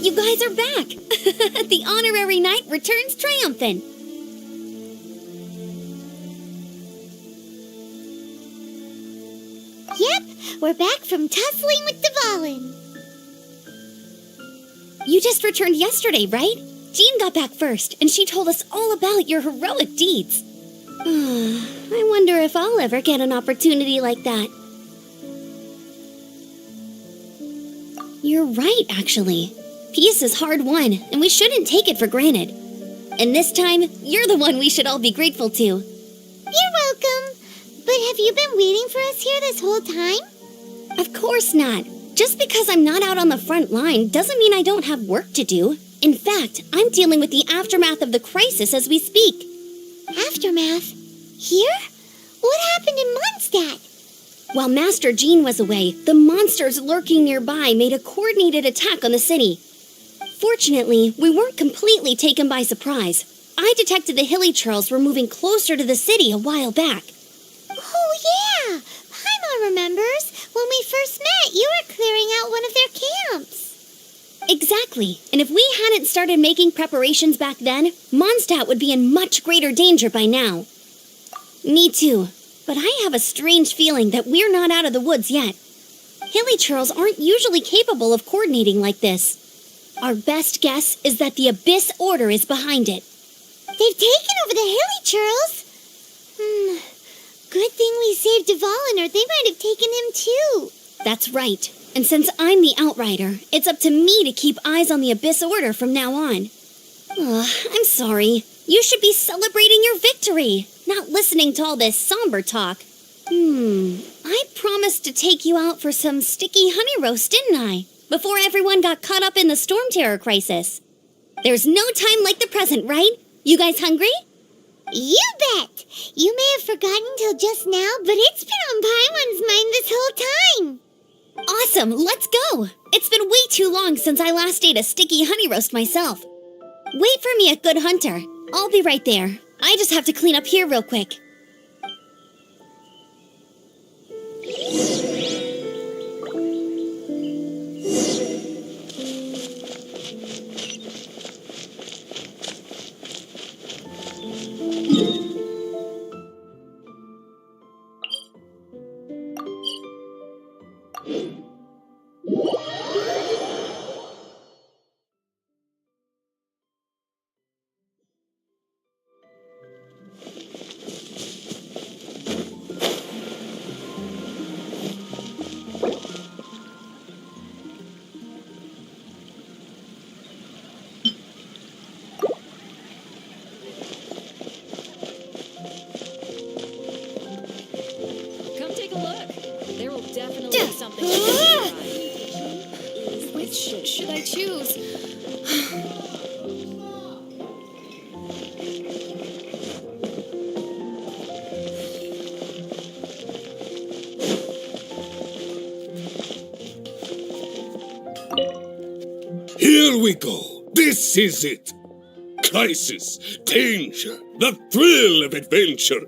You guys are back! The honorary knight returns triumphant! Yep, we're back from tussling with Dvalin. You just returned yesterday, right? Jean got back first, and she told us all about your heroic deeds. I wonder if I'll ever get an opportunity like that. You're right, actually. Peace is hard won, and we shouldn't take it for granted. And this time, you're the one we should all be grateful to. You're welcome. But have you been waiting for us here this whole time? Of course not. Just because I'm not out on the front line doesn't mean I don't have work to do. In fact, I'm dealing with the aftermath of the crisis as we speak. Aftermath? Here? What happened in Mondstadt? While Master Jean was away, the monsters lurking nearby made a coordinated attack on the city. Fortunately, we weren't completely taken by surprise. I detected the Hilly Churls were moving closer to the city a while back. Oh, yeah! Paimon remembers. When we first met, you were clearing out one of their camps. Exactly. And if we hadn't started making preparations back then, Mondstadt would be in much greater danger by now. Me too. But I have a strange feeling that we're not out of the woods yet. Hilly Churls aren't usually capable of coordinating like this. Our best guess is that the Abyss Order is behind it. They've taken over the Hilly Churls? Good thing we saved Dvalin, or they might have taken him too. That's right. And since I'm the Outrider, it's up to me to keep eyes on the Abyss Order from now on. I'm sorry. You should be celebrating your victory, not listening to all this somber talk. I promised to take you out for some sticky honey roast, didn't I? Before everyone got caught up in the storm terror crisis. There's no time like the present, right? You guys hungry? You bet! You may have forgotten till just now, but it's been on Paimon's mind this whole time. Awesome, let's go! It's been way too long since I last ate a sticky honey roast myself. Wait for me at Good Hunter. I'll be right there. I just have to clean up here real quick. Which should I choose? Here we go. This is it. Crisis, danger, the thrill of adventure.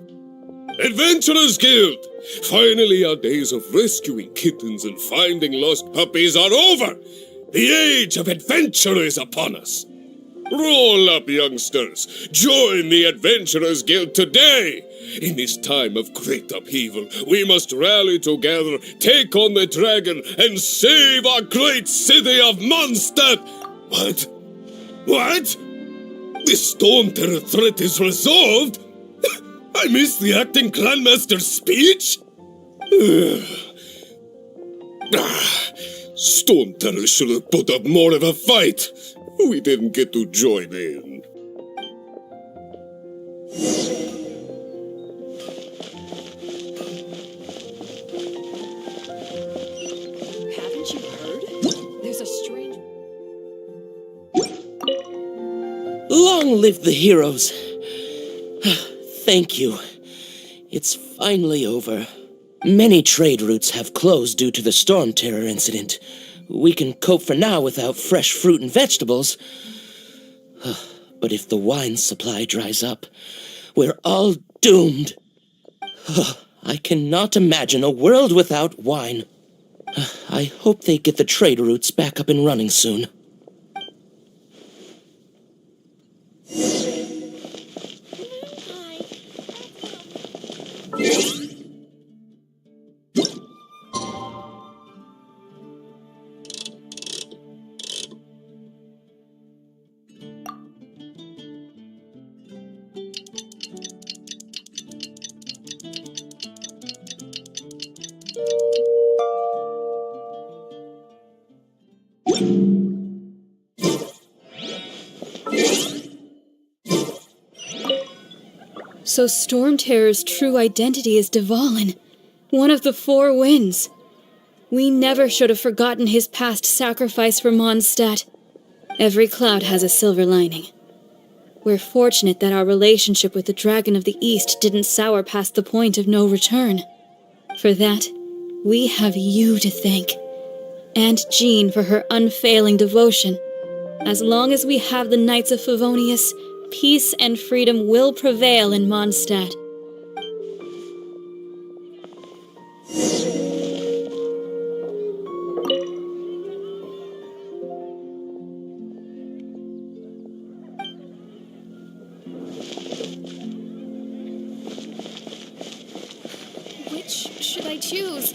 Adventurers Guild! Finally, our days of rescuing kittens and finding lost puppies are over! The age of adventure is upon us! Roll up, youngsters! Join the Adventurers Guild today! In this time of great upheaval, we must rally together, take on the dragon, and save our great city of Mondstadt! What? What? The storm terror threat is resolved? I missed the acting clanmaster's speech? Storm Terror should have put up more of a fight. We didn't get to join in. Haven't you heard? There's a strange... Long live the heroes. Thank you. It's finally over. Many trade routes have closed due to the storm terror incident. We can cope for now without fresh fruit and vegetables. But if the wine supply dries up, we're all doomed. I cannot imagine a world without wine. I hope they get the trade routes back up and running soon. So Storm Terror's true identity is Dvalin, one of the Four Winds. We never should have forgotten his past sacrifice for Mondstadt. Every cloud has a silver lining. We're fortunate that our relationship with the Dragon of the East didn't sour past the point of no return. For that, we have you to thank. And Jean for her unfailing devotion. As long as we have the Knights of Favonius, peace and freedom will prevail in Mondstadt. Which should I choose?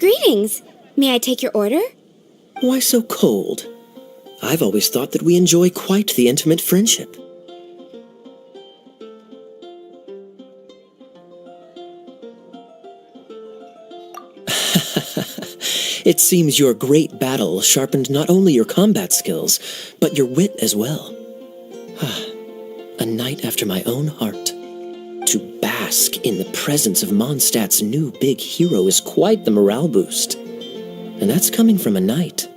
Greetings. May I take your order? Why so cold? I've always thought that we enjoy quite the intimate friendship. It seems your great battle sharpened not only your combat skills, but your wit as well. A knight after my own heart. To bask in the presence of Mondstadt's new big hero is quite the morale boost. And that's coming from a knight.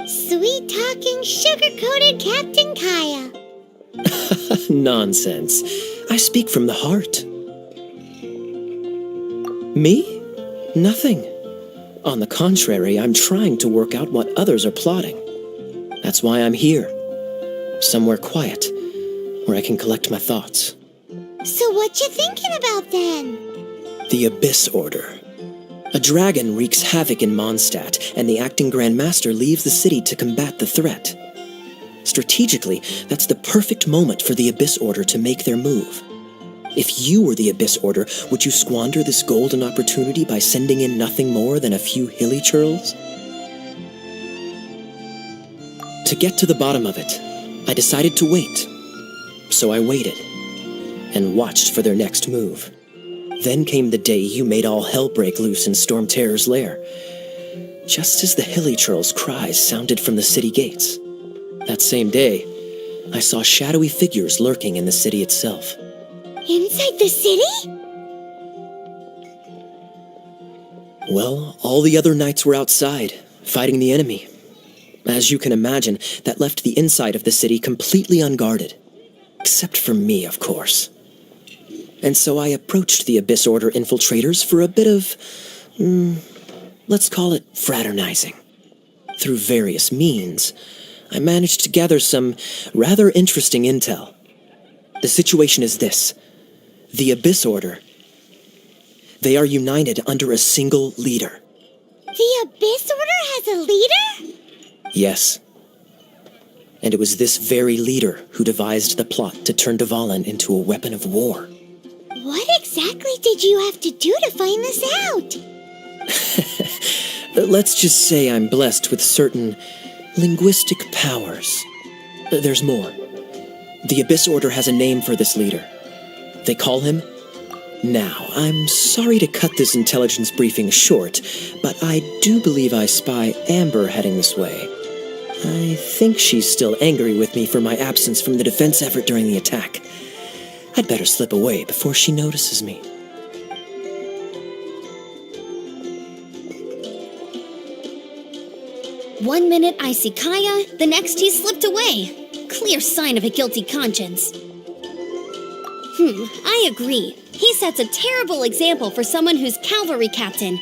Sweet-talking, sugar-coated Captain Kaya. Nonsense. I speak from the heart. Me? Nothing. On the contrary, I'm trying to work out what others are plotting. That's why I'm here. Somewhere quiet, where I can collect my thoughts. So what you thinking about then? The Abyss Order. A dragon wreaks havoc in Mondstadt, and the acting Grand Master leaves the city to combat the threat. Strategically, that's the perfect moment for the Abyss Order to make their move. If you were the Abyss Order, would you squander this golden opportunity by sending in nothing more than a few hilly churls? To get to the bottom of it, I decided to wait. So I waited, and watched for their next move. Then came the day you made all hell break loose in Storm Terror's lair, just as the hilly churls' cries sounded from the city gates. That same day, I saw shadowy figures lurking in the city itself. Inside the city? Well, all the other knights were outside, fighting the enemy. As you can imagine, that left the inside of the city completely unguarded. Except for me, of course. And so I approached the Abyss Order infiltrators for a bit of, let's call it fraternizing. Through various means, I managed to gather some rather interesting intel. The situation is this. The Abyss Order, they are united under a single leader. The Abyss Order has a leader? Yes. And it was this very leader who devised the plot to turn Dvalin into a weapon of war. What exactly did you have to do to find this out? Let's just say I'm blessed with certain linguistic powers. There's more. The Abyss Order has a name for this leader. They call him... Now, I'm sorry to cut this intelligence briefing short, but I do believe I spy Amber heading this way. I think she's still angry with me for my absence from the defense effort during the attack. I'd better slip away before she notices me. One minute I see Kaya, the next he slipped away. Clear sign of a guilty conscience. I agree. He sets a terrible example for someone who's cavalry captain.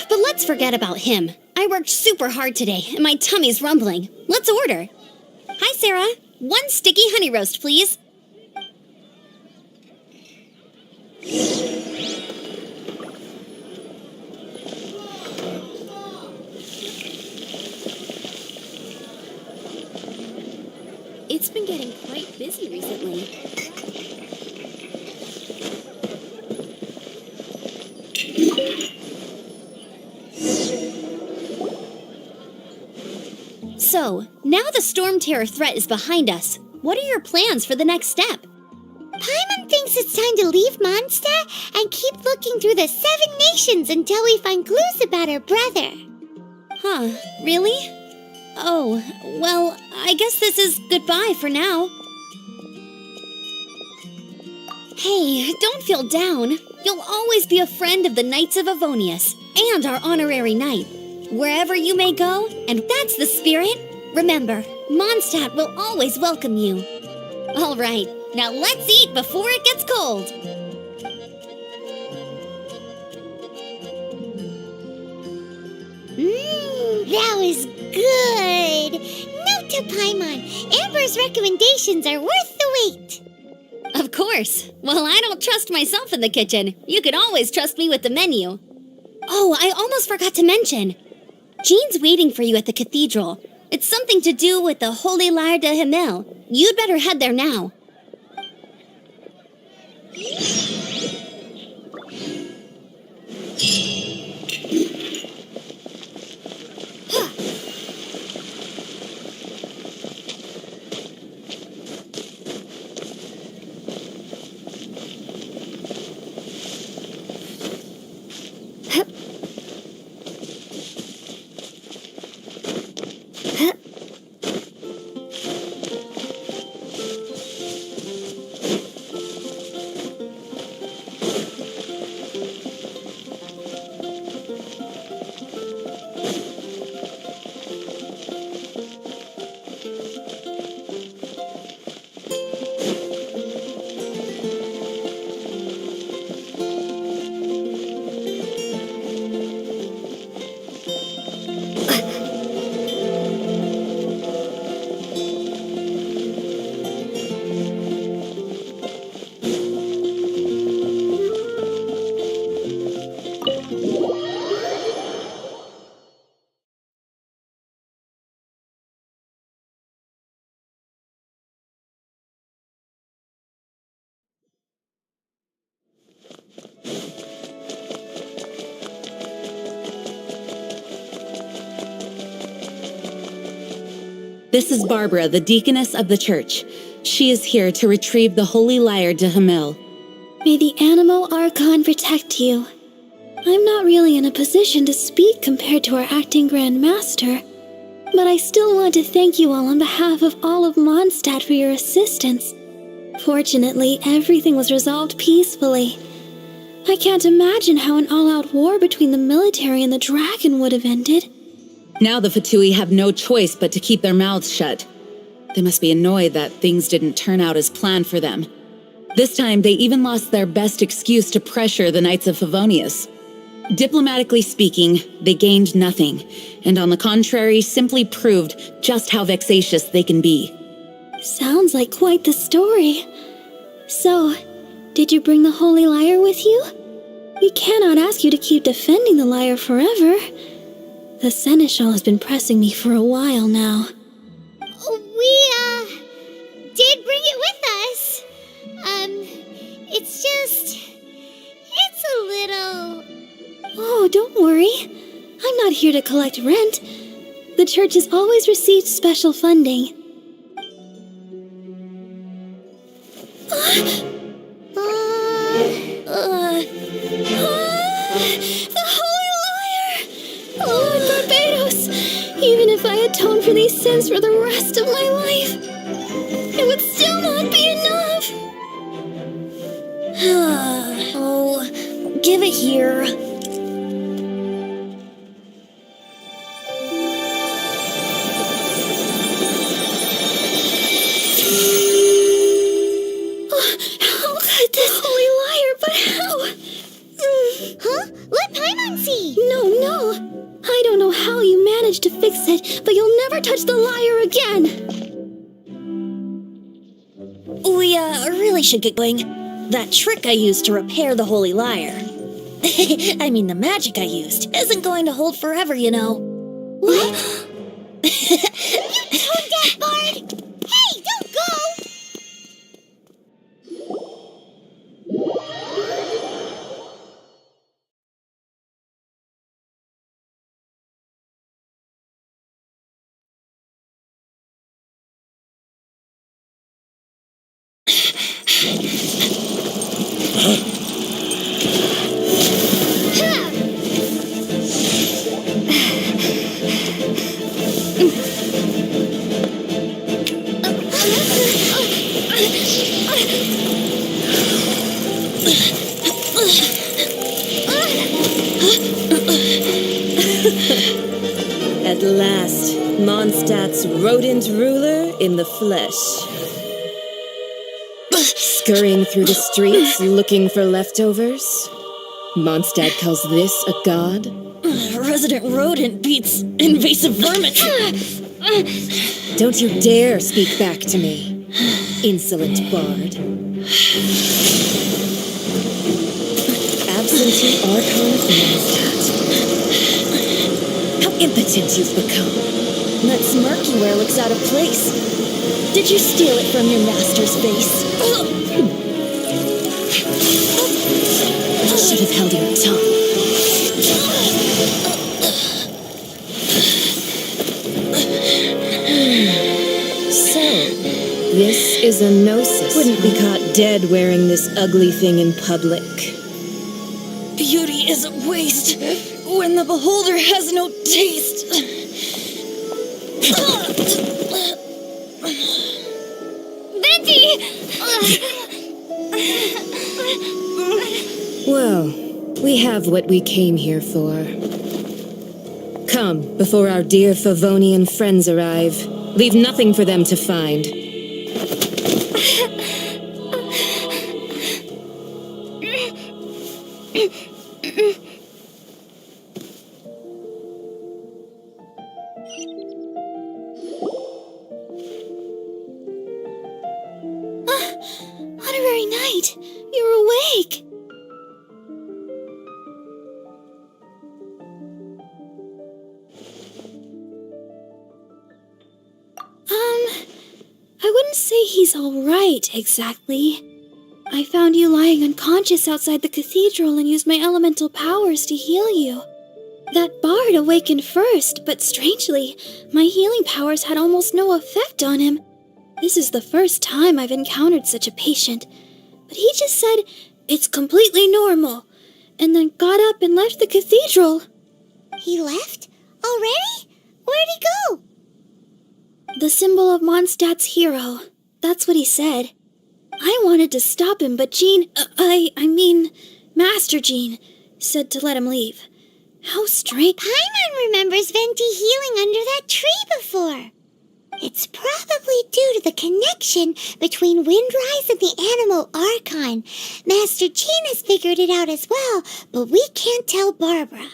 But let's forget about him. I worked super hard today, and my tummy's rumbling. Let's order. Hi, Sarah. 1 sticky honey roast, please. It's been getting quite busy recently. So, now the Storm Terror threat is behind us. What are your plans for the next step? Paimon thinks it's time to leave Mondstadt and keep looking through the 7 nations until we find clues about her brother. Huh, really? Oh, well, I guess this is goodbye for now. Hey, don't feel down. You'll always be a friend of the Knights of Avonius and our honorary knight. Wherever you may go, and that's the spirit, remember, Mondstadt will always welcome you. All right, now let's eat before it gets cold. That was good. Note to Paimon, Amber's recommendations are worth the wait. Of course. Well, I don't trust myself in the kitchen. You can always trust me with the menu. Oh, I almost forgot to mention. Jean's waiting for you at the cathedral. It's something to do with the Holy Lyre de Himmel. You'd better head there now. This is Barbara, the deaconess of the church. She is here to retrieve the Holy Lyre de Himmel. May the Animo Archon protect you. I'm not really in a position to speak compared to our acting Grand Master, but I still want to thank you all on behalf of all of Mondstadt for your assistance. Fortunately, everything was resolved peacefully. I can't imagine how an all-out war between the military and the dragon would have ended. Now the Fatui have no choice but to keep their mouths shut. They must be annoyed that things didn't turn out as planned for them. This time, they even lost their best excuse to pressure the Knights of Favonius. Diplomatically speaking, they gained nothing, and on the contrary, simply proved just how vexatious they can be. Sounds like quite the story. So, did you bring the Holy Lyre with you? We cannot ask you to keep defending the lyre forever. The Seneschal has been pressing me for a while now. We, did bring it with us. It's a little... Oh, don't worry. I'm not here to collect rent. The church has always received special funding. The Holy Lyre! Lord Barbados! Even if I atone for these sins for the rest of my life, it would still not be enough! Oh, give it here. How could this Holy Lyre, but how? Huh? Let Paimon see! No. I don't know how you managed to fix it, but you'll never touch the lyre again! We, really should get going. That trick I used to repair the Holy Lyre. I mean, the magic I used isn't going to hold forever, you know. What? You tone deaf, Bard! Hey, don't go! At last, Mondstadt's rodent ruler in the flesh. Scurrying through the streets looking for leftovers? Mondstadt calls this a god? Resident rodent beats invasive vermin. Don't you dare speak back to me, insolent bard. Absentee Archon of Mondstadt. How impotent you've become. That smirk you wear looks out of place. Did you steal it from your master's face? Should have held your tongue. So, this is a gnosis. Wouldn't be caught dead wearing this ugly thing in public. Beauty is a waste when the beholder has no taste. Venti! Well, we have what we came here for. Come, before our dear Favonian friends arrive. Leave nothing for them to find. Honorary Knight, you're awake. I wouldn't say he's all right, exactly. I found you lying unconscious outside the cathedral and used my elemental powers to heal you. That bard awakened first, but strangely, my healing powers had almost no effect on him. This is the first time I've encountered such a patient, but he just said, "It's completely normal," and then got up and left the cathedral. He left? Already? Where'd he go? The symbol of Mondstadt's hero. That's what he said. I wanted to stop him, but Master Jean, said to let him leave. How strange. Paimon remembers Venti healing under that tree before. It's probably due to the connection between Windrise and the Animal Archon. Master Jean has figured it out as well, but we can't tell Barbara.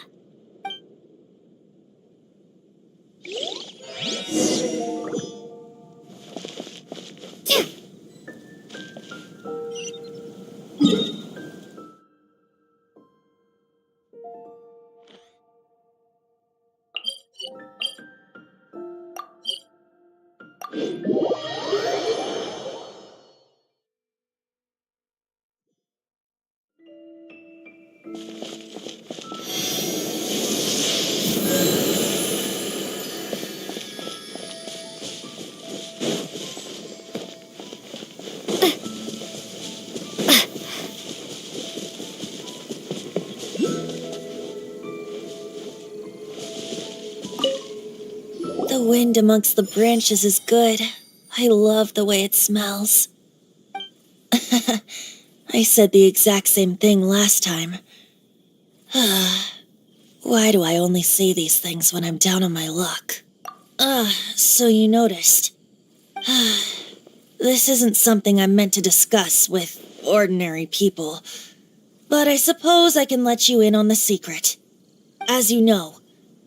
The wind amongst the branches is good. I love the way it smells. I said the exact same thing last time. Why do I only say these things when I'm down on my luck? So you noticed. This isn't something I'm meant to discuss with ordinary people, but I suppose I can let you in on the secret. As you know,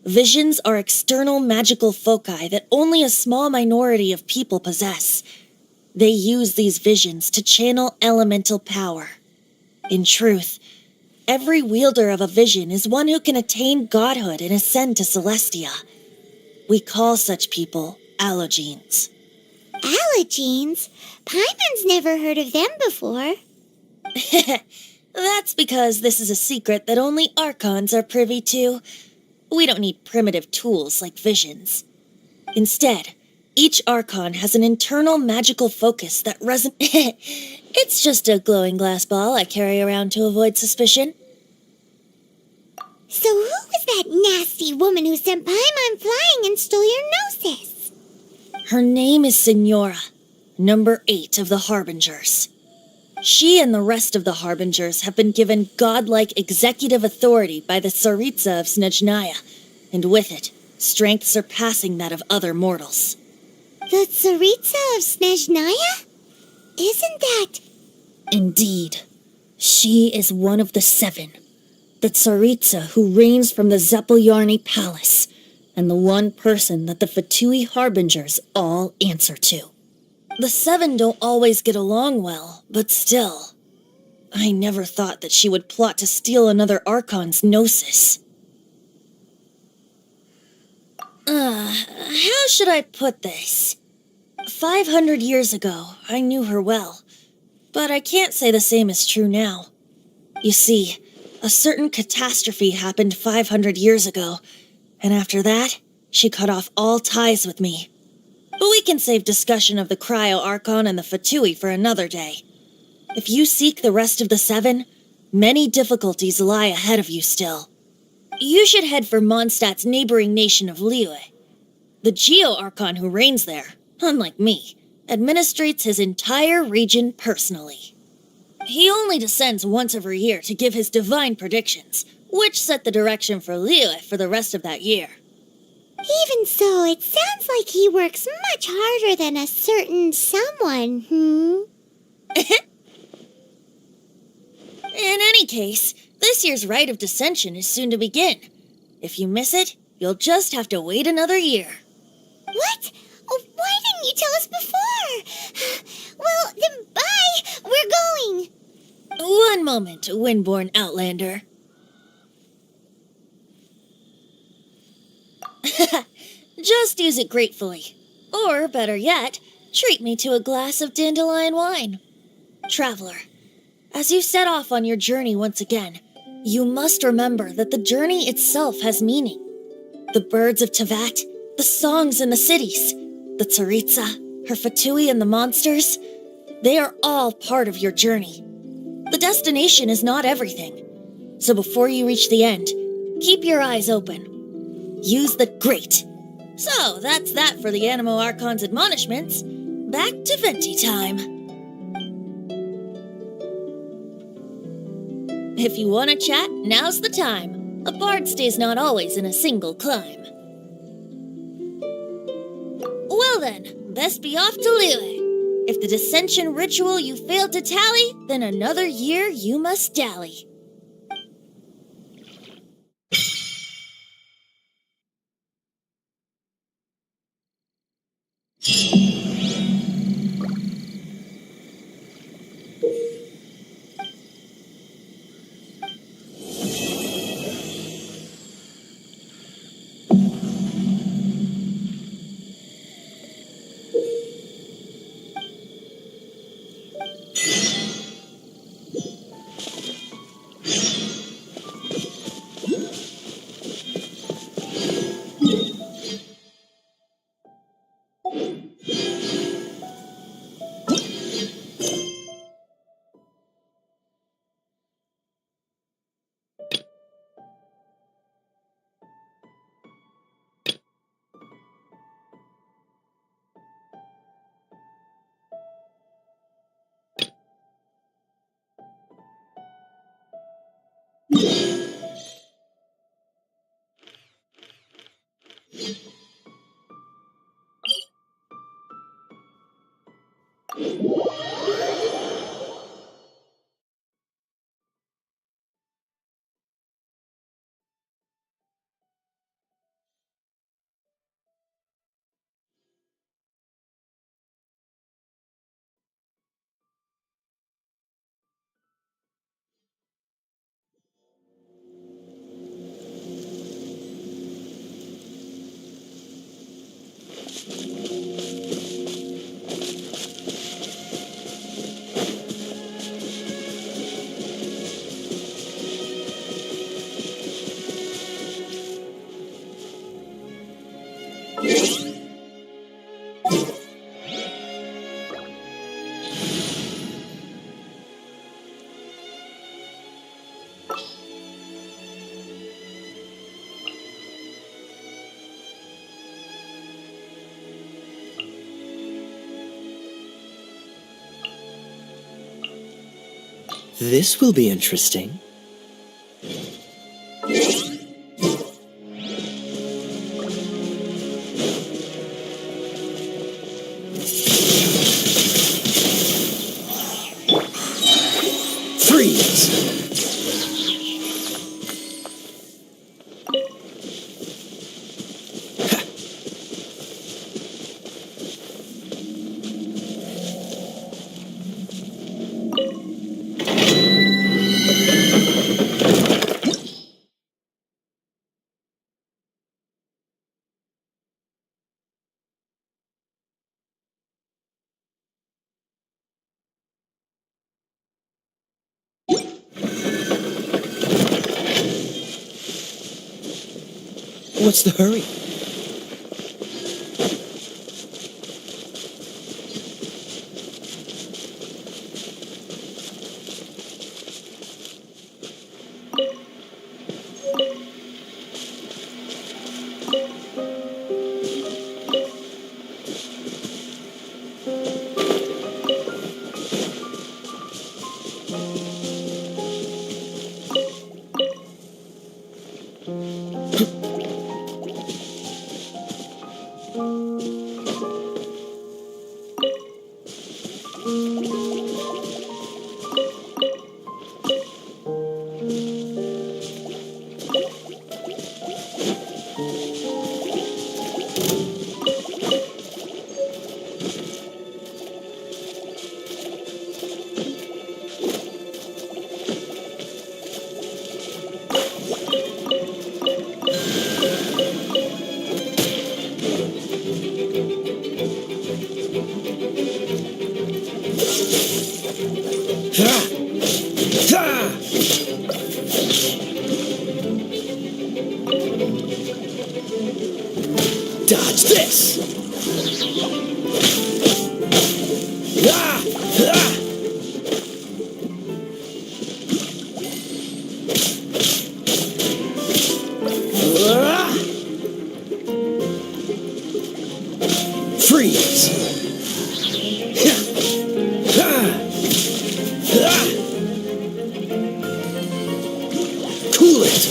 visions are external magical foci that only a small minority of people possess. They use these visions to channel elemental power. In truth, every wielder of a vision is one who can attain godhood and ascend to Celestia. We call such people allogenes. Allogenes? Paimon's never heard of them before. That's because this is a secret that only Archons are privy to. We don't need primitive tools like visions. Instead, each Archon has an internal magical focus that It's just a glowing glass ball I carry around to avoid suspicion. So who was that nasty woman who sent Paimon flying and stole your gnosis? Her name is Signora, number 8 of the Harbingers. She and the rest of the Harbingers have been given godlike executive authority by the Tsaritsa of Snezhnaya, and with it, strength surpassing that of other mortals. The Tsaritsa of Snezhnaya? Isn't that... Indeed. She is one of the 7. The Tsaritsa who reigns from the Zepelyarny Palace, and the one person that the Fatui Harbingers all answer to. The 7 don't always get along well, but still. I never thought that she would plot to steal another Archon's Gnosis. How should I put this? 500 years ago, I knew her well, but I can't say the same is true now. You see, a certain catastrophe happened 500 years ago, and after that, she cut off all ties with me. But we can save discussion of the Cryo Archon and the Fatui for another day. If you seek the rest of the 7, many difficulties lie ahead of you still. You should head for Mondstadt's neighboring nation of Liyue. The Geo-Archon who reigns there, unlike me, administrates his entire region personally. He only descends once every year to give his divine predictions, which set the direction for Liyue for the rest of that year. Even so, it sounds like he works much harder than a certain someone, In any case, this year's Rite of Dissension is soon to begin. If you miss it, you'll just have to wait another year. What? Oh, why didn't you tell us before? Well, then bye! We're going! One moment, Windborn Outlander. Just use it gratefully. Or, better yet, treat me to a glass of dandelion wine. Traveler, as you set off on your journey once again, you must remember that the journey itself has meaning. The birds of Tevat, the songs in the cities, the Tsaritsa, her Fatui and the monsters, they are all part of your journey. The destination is not everything. So before you reach the end, keep your eyes open. Use the great. So that's that for the Animo Archon's admonishments. Back to Venti time. If you want to chat, now's the time. A bard stays not always in a single clime. Well then, best be off to Liyue. If the dissension ritual you failed to tally, then another year you must dally. This will be interesting. Freeze! What's the hurry? Dodge this! Freeze! Cool it!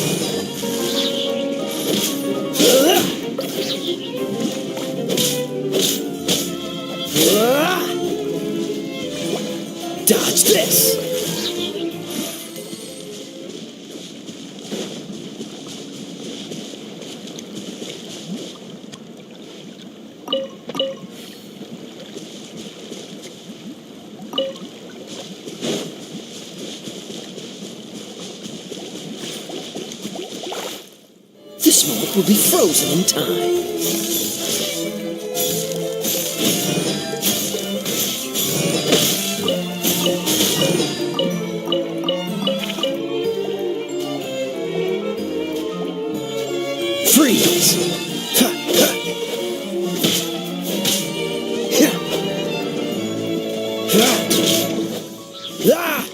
Dodge this! This moment will be frozen in time. Freeze! Ha, ha. Ha. Ha. Ah!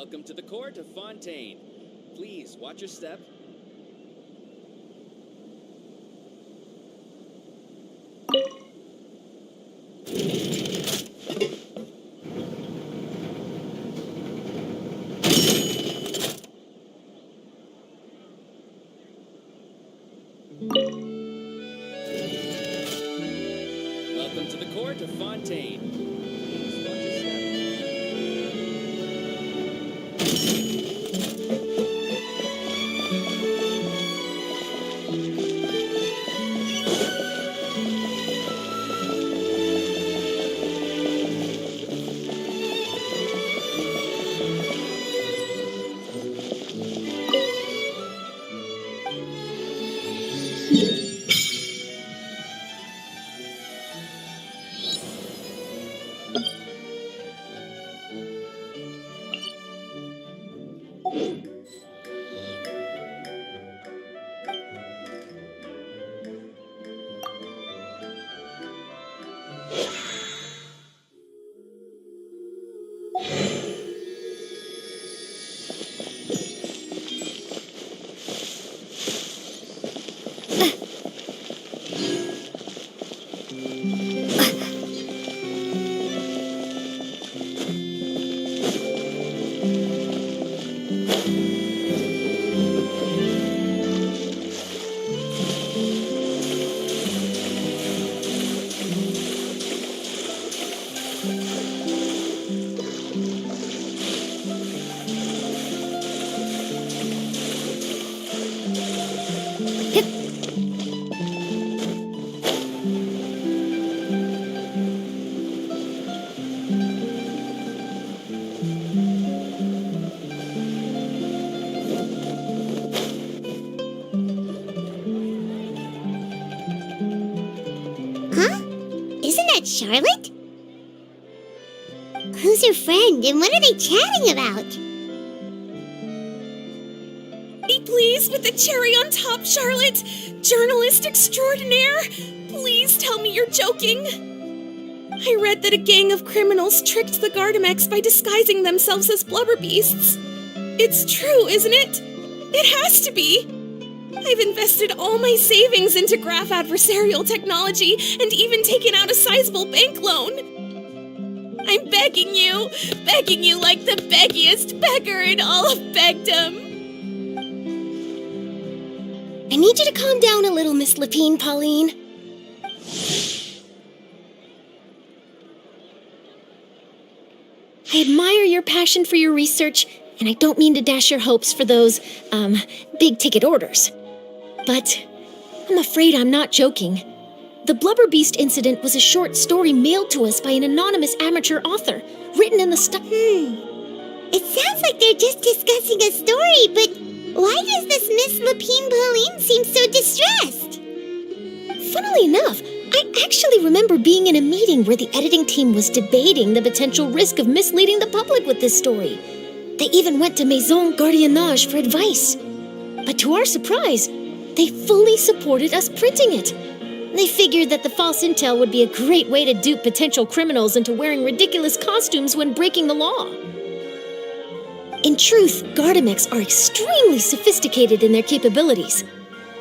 Welcome to the court of Fontaine. Please watch your step. Welcome to the court of Fontaine. Please watch your step. that, Charlotte? Who's your friend, and what are they chatting about? Be pleased with the cherry on top, Charlotte! Journalist extraordinaire! Please tell me you're joking! I read that a gang of criminals tricked the Gardamex by disguising themselves as blubber beasts. It's true, isn't it? It has to be! I've invested all my savings into graph adversarial technology and even taken out a sizable bank loan. I'm begging you like the beggiest beggar in all of begdom. I need you to calm down a little, Miss Lapine, Pauline. I admire your passion for your research, and I don't mean to dash your hopes for those, big-ticket orders. But I'm afraid I'm not joking. The Blubber Beast incident was a short story mailed to us by an anonymous amateur author, written in the It sounds like they're just discussing a story, but why does this Miss Lapine Pauline seem so distressed? Funnily enough, I actually remember being in a meeting where the editing team was debating the potential risk of misleading the public with this story. They even went to Maison Gardiennage for advice. But to our surprise, they fully supported us printing it. They figured that the false intel would be a great way to dupe potential criminals into wearing ridiculous costumes when breaking the law. In truth, Gardamex are extremely sophisticated in their capabilities.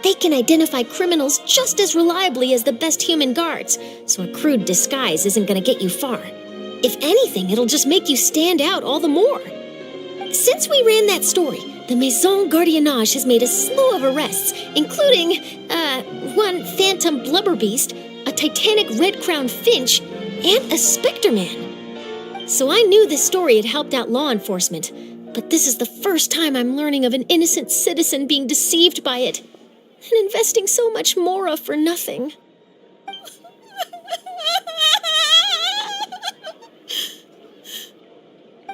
They can identify criminals just as reliably as the best human guards, so a crude disguise isn't going to get you far. If anything, it'll just make you stand out all the more. Since we ran that story, the Maison Gardiennage has made a slew of arrests, including, one phantom blubber beast, a titanic red-crowned finch, and a specter man. So I knew this story had helped out law enforcement, but this is the first time I'm learning of an innocent citizen being deceived by it, and investing so much mora for nothing.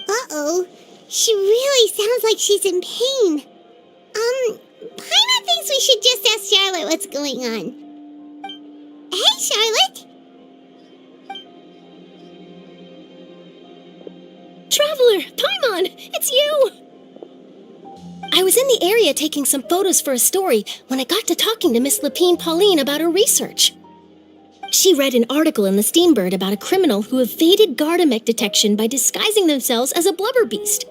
Uh-oh. She really sounds like she's in pain. Paimon thinks we should just ask Charlotte what's going on. Hey, Charlotte! Traveler, Paimon, it's you! I was in the area taking some photos for a story when I got to talking to Miss Lapine Pauline about her research. She read an article in the Steambird about a criminal who evaded Gardamex detection by disguising themselves as a blubber beast.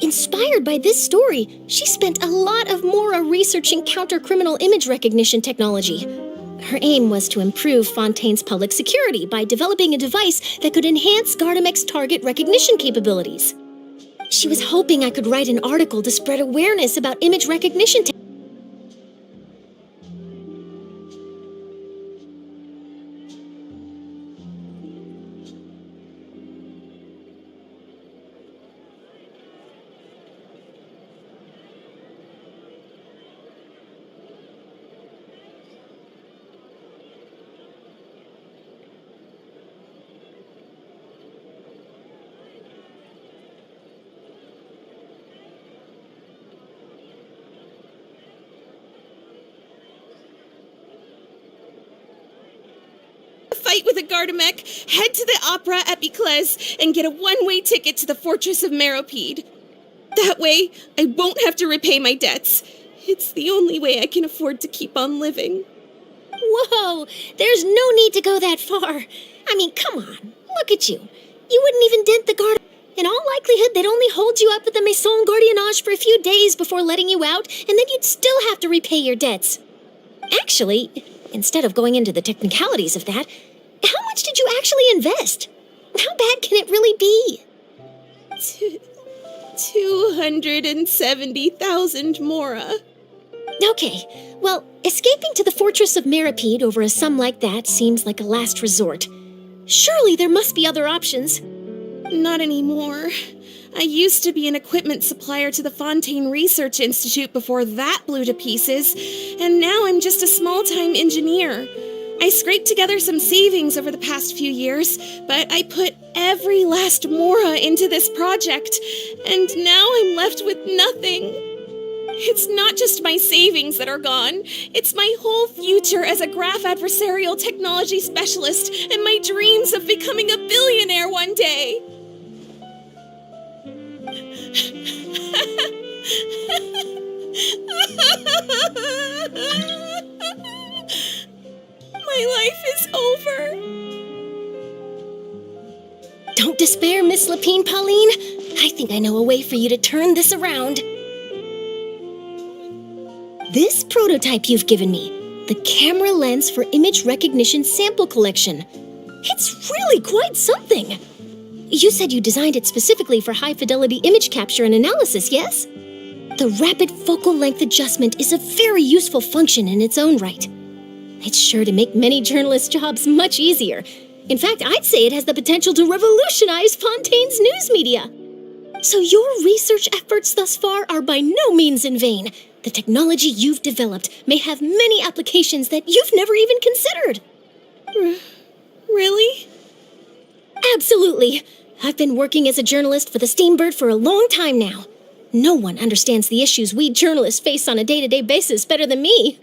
Inspired by this story, she spent a lot of mora researching counter-criminal image recognition technology. Her aim was to improve Fontaine's public security by developing a device that could enhance Gardamex target recognition capabilities. She was hoping I could write an article to spread awareness about image recognition technology. Fight with a Gardamex, head to the Opera at Biclez, and get a one-way ticket to the Fortress of Meropide. That way, I won't have to repay my debts. It's the only way I can afford to keep on living. Whoa, there's no need to go that far. I mean, come on, look at you. You wouldn't even dent the guard. In all likelihood, they'd only hold you up at the Maison Gardiennage for a few days before letting you out, and then you'd still have to repay your debts. Actually, instead of going into the technicalities of that, how much did you actually invest? How bad can it really be? 270,000 mora. Okay, well, escaping to the Fortress of Meropide over a sum like that seems like a last resort. Surely there must be other options. Not anymore. I used to be an equipment supplier to the Fontaine Research Institute before that blew to pieces, and now I'm just a small-time engineer. I scraped together some savings over the past few years, but I put every last mora into this project, and now I'm left with nothing. It's not just my savings that are gone. It's my whole future as a graph adversarial technology specialist and my dreams of becoming a billionaire one day. My life is over. Don't despair, Miss Lapine Pauline. I think I know a way for you to turn this around. This prototype you've given me, the camera lens for image recognition sample collection. It's really quite something. You said you designed it specifically for high-fidelity image capture and analysis, yes? The rapid focal length adjustment is a very useful function in its own right. It's sure to make many journalists' jobs much easier. In fact, I'd say it has the potential to revolutionize Fontaine's news media. So your research efforts thus far are by no means in vain. The technology you've developed may have many applications that you've never even considered. Really? Absolutely. I've been working as a journalist for the Steambird for a long time now. No one understands the issues we journalists face on a day-to-day basis better than me.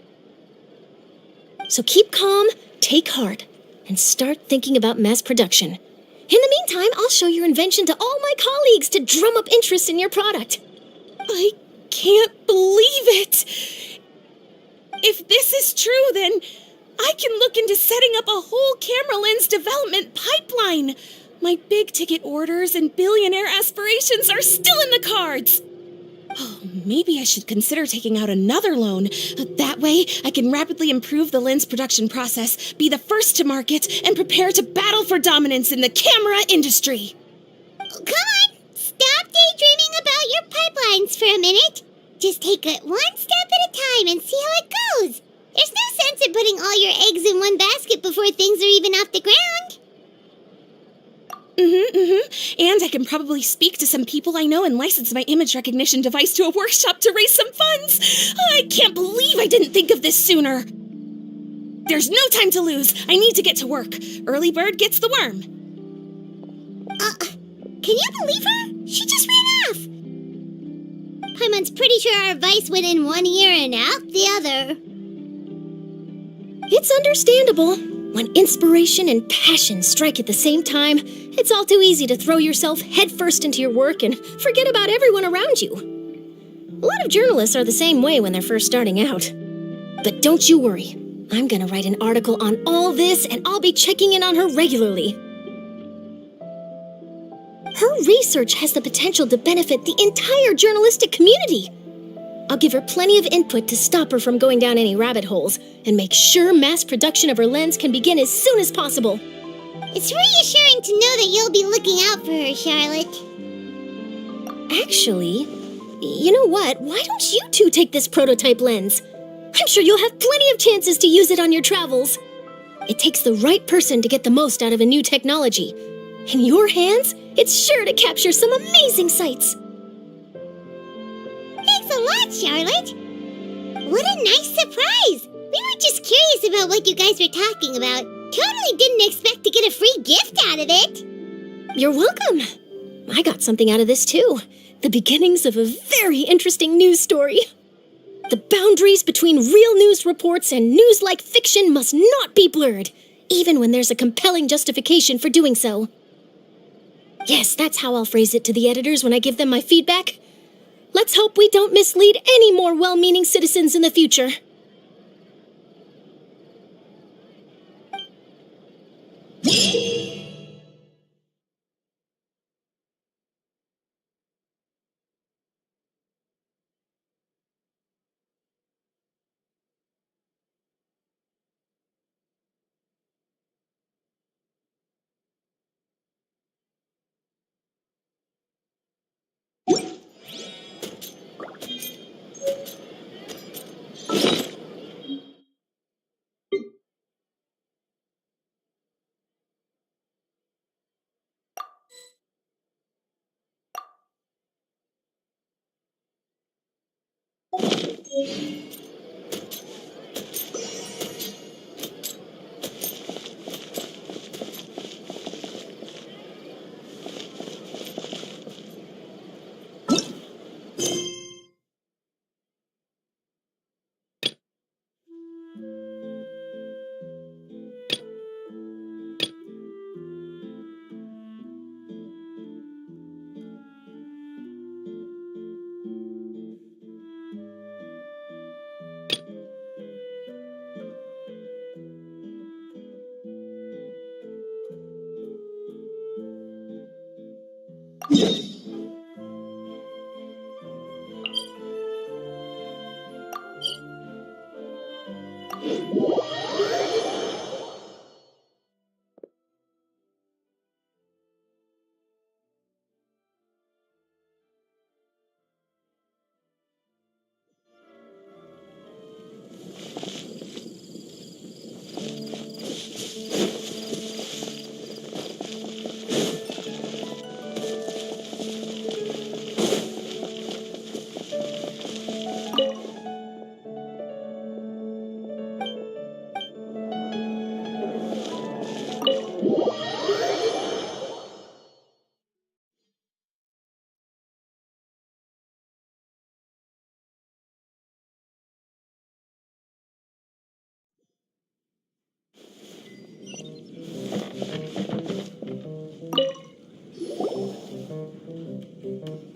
So keep calm, take heart, and start thinking about mass production. In the meantime, I'll show your invention to all my colleagues to drum up interest in your product. I can't believe it. If this is true, then I can look into setting up a whole camera lens development pipeline. My big ticket orders and billionaire aspirations are still in the cards. Oh, maybe I should consider taking out another loan. That way, I can rapidly improve the lens production process, be the first to market, and prepare to battle for dominance in the camera industry. Come on, stop daydreaming about your pipelines for a minute. Just take it one step at a time and see how it goes. There's no sense in putting all your eggs in one basket before things are even off the ground. And I can probably speak to some people I know and license my image recognition device to a workshop to raise some funds. I can't believe I didn't think of this sooner. There's no time to lose. I need to get to work. Early bird gets the worm. Can you believe her? She just ran off. Paimon's pretty sure our advice went in one ear and out the other. It's understandable. When inspiration and passion strike at the same time, it's all too easy to throw yourself headfirst into your work and forget about everyone around you. A lot of journalists are the same way when they're first starting out. But don't you worry. I'm gonna write an article on all this, and I'll be checking in on her regularly. Her research has the potential to benefit the entire journalistic community. I'll give her plenty of input to stop her from going down any rabbit holes and make sure mass production of her lens can begin as soon as possible. It's reassuring to know that you'll be looking out for her, Charlotte. Actually, you know what? Why don't you two take this prototype lens? I'm sure you'll have plenty of chances to use it on your travels. It takes the right person to get the most out of a new technology. In your hands, it's sure to capture some amazing sights. Thanks a lot, Charlotte. What a nice surprise. We were just curious about what you guys were talking about. Totally didn't expect to get a free gift out of it. You're welcome. I got something out of this too. The beginnings of a very interesting news story. The boundaries between real news reports and news-like fiction must not be blurred, even when there's a compelling justification for doing so. Yes, that's how I'll phrase it to the editors when I give them my feedback. Let's hope we don't mislead any more well-meaning citizens in the future.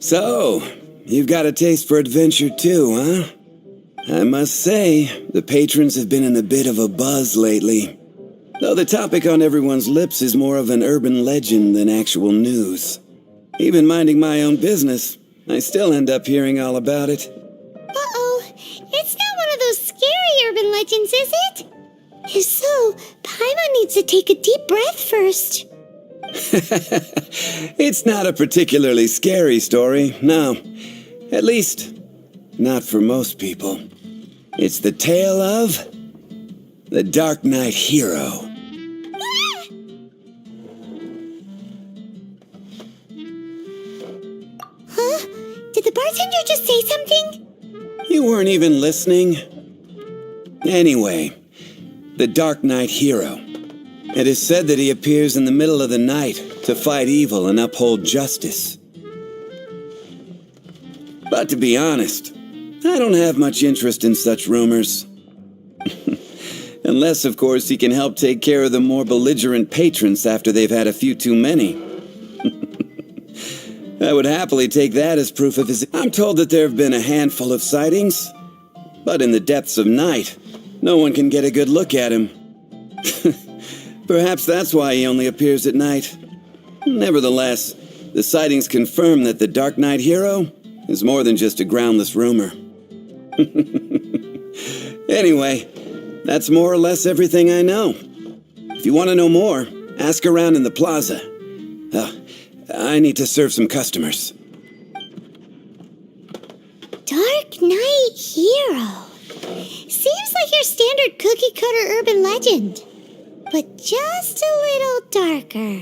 So, you've got a taste for adventure too, huh? I must say, the patrons have been in a bit of a buzz lately. Though the topic on everyone's lips is more of an urban legend than actual news. Even minding my own business, I still end up hearing all about it. Uh-oh, it's not one of those scary urban legends, is it? If so, Paimon needs to take a deep breath first. It's not a particularly scary story, no. At least, not for most people. It's the tale of the Dark Knight Hero. Huh? Did the bartender just say something? You weren't even listening? Anyway, the Dark Knight Hero. It is said that he appears in the middle of the night to fight evil and uphold justice. But to be honest, I don't have much interest in such rumors. Unless, of course, he can help take care of the more belligerent patrons after they've had a few too many. I would happily take that as proof of his... I'm told that there have been a handful of sightings, but in the depths of night, no one can get a good look at him. Perhaps that's why he only appears at night. Nevertheless, the sightings confirm that the Dark Knight Hero is more than just a groundless rumor. Anyway, that's more or less everything I know. If you want to know more, ask around in the plaza. I need to serve some customers. Dark Knight Hero. Seems like your standard cookie-cutter urban legend, but just a little darker.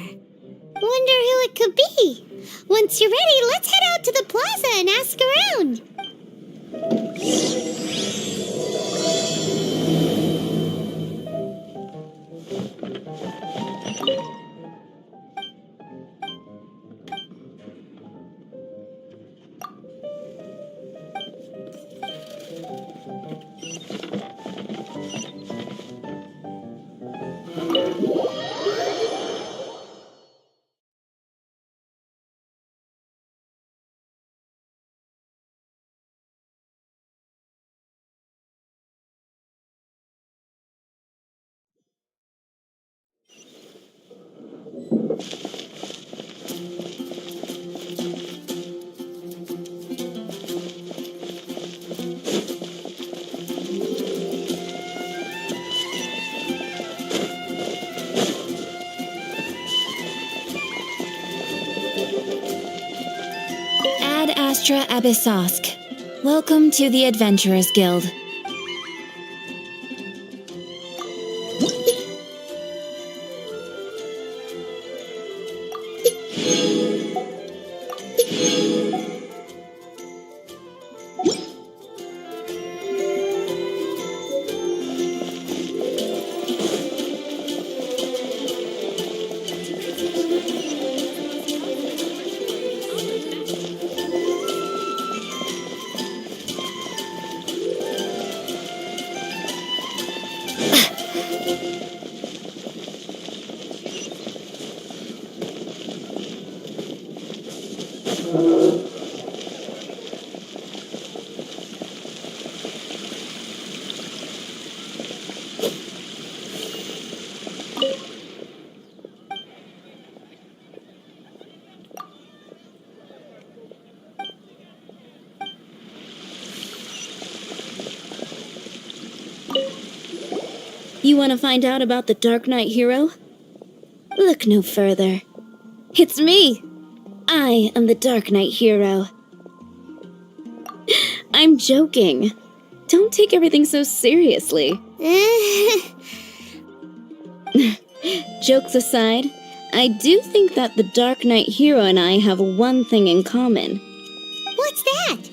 Wonder who it could be. Once you're ready, let's head out to the plaza and ask around. Ad Astra Abyssosk. Welcome to the Adventurers Guild. You want to find out about the Dark Knight hero? Look no further. It's me. I am the Dark Knight hero. I'm joking. Don't take everything so seriously. Jokes aside, I do think that the Dark Knight hero and I have one thing in common. What's that?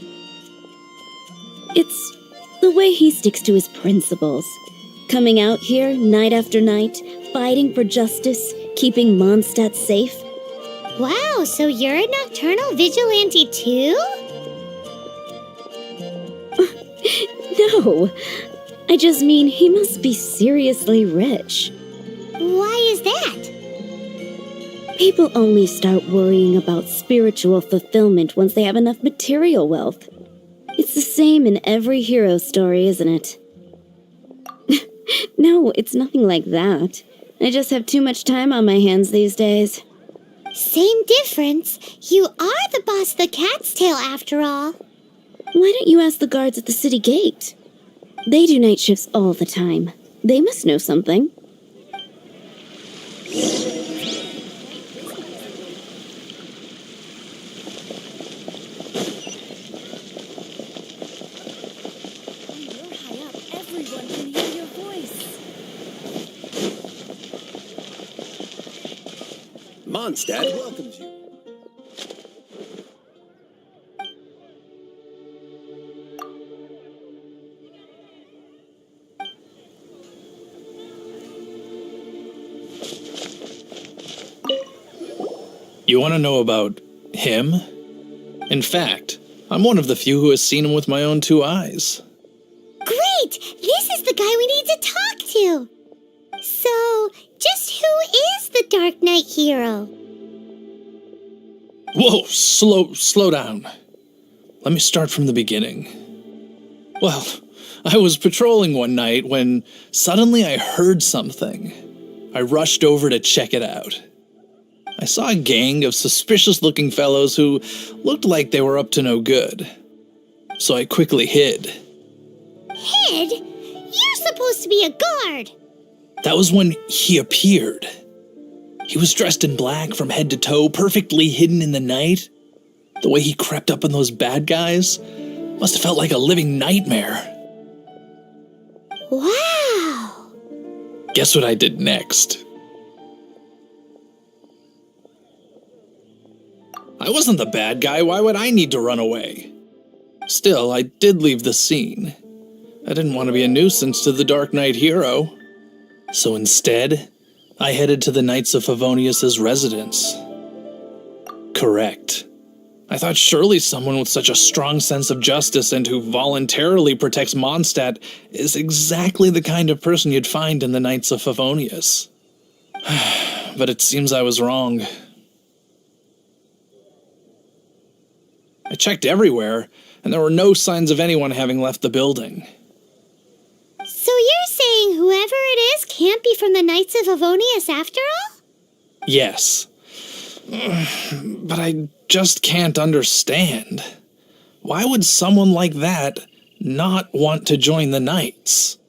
It's the way he sticks to his principles. Coming out here night after night, fighting for justice, keeping Mondstadt safe. Wow, so you're a nocturnal vigilante too? No, I just mean he must be seriously rich. Why is that? People only start worrying about spiritual fulfillment once they have enough material wealth. It's the same in every hero story, isn't it? No, it's nothing like that. I just have too much time on my hands these days. Same difference. You are the boss of the Cat's Tail after all. Why don't you ask the guards at the city gate? They do night shifts all the time. They must know something. Mondstadt welcomes you. You want to know about him? In fact, I'm one of the few who has seen him with my own 2 eyes. Great! This is the guy we need to talk to! So, just who is the Dark Knight hero? Whoa, slow down. Let me start from the beginning. Well, I was patrolling one night when suddenly I heard something. I rushed over to check it out. I saw a gang of suspicious-looking fellows who looked like they were up to no good. So I quickly hid. Hid? You're supposed to be a guard! That was when he appeared. He was dressed in black from head to toe, perfectly hidden in the night. The way he crept up on those bad guys must have felt like a living nightmare. Wow! Guess what I did next? I wasn't the bad guy, why would I need to run away? Still, I did leave the scene. I didn't want to be a nuisance to the Dark Knight hero. So instead, I headed to the Knights of Favonius' residence. Correct. I thought surely someone with such a strong sense of justice and who voluntarily protects Mondstadt is exactly the kind of person you'd find in the Knights of Favonius. But it seems I was wrong. I checked everywhere, and there were no signs of anyone having left the building. So you're saying whoever it is can't be from the Knights of Favonius after all? Yes. But I just can't understand. Why would someone like that not want to join the Knights?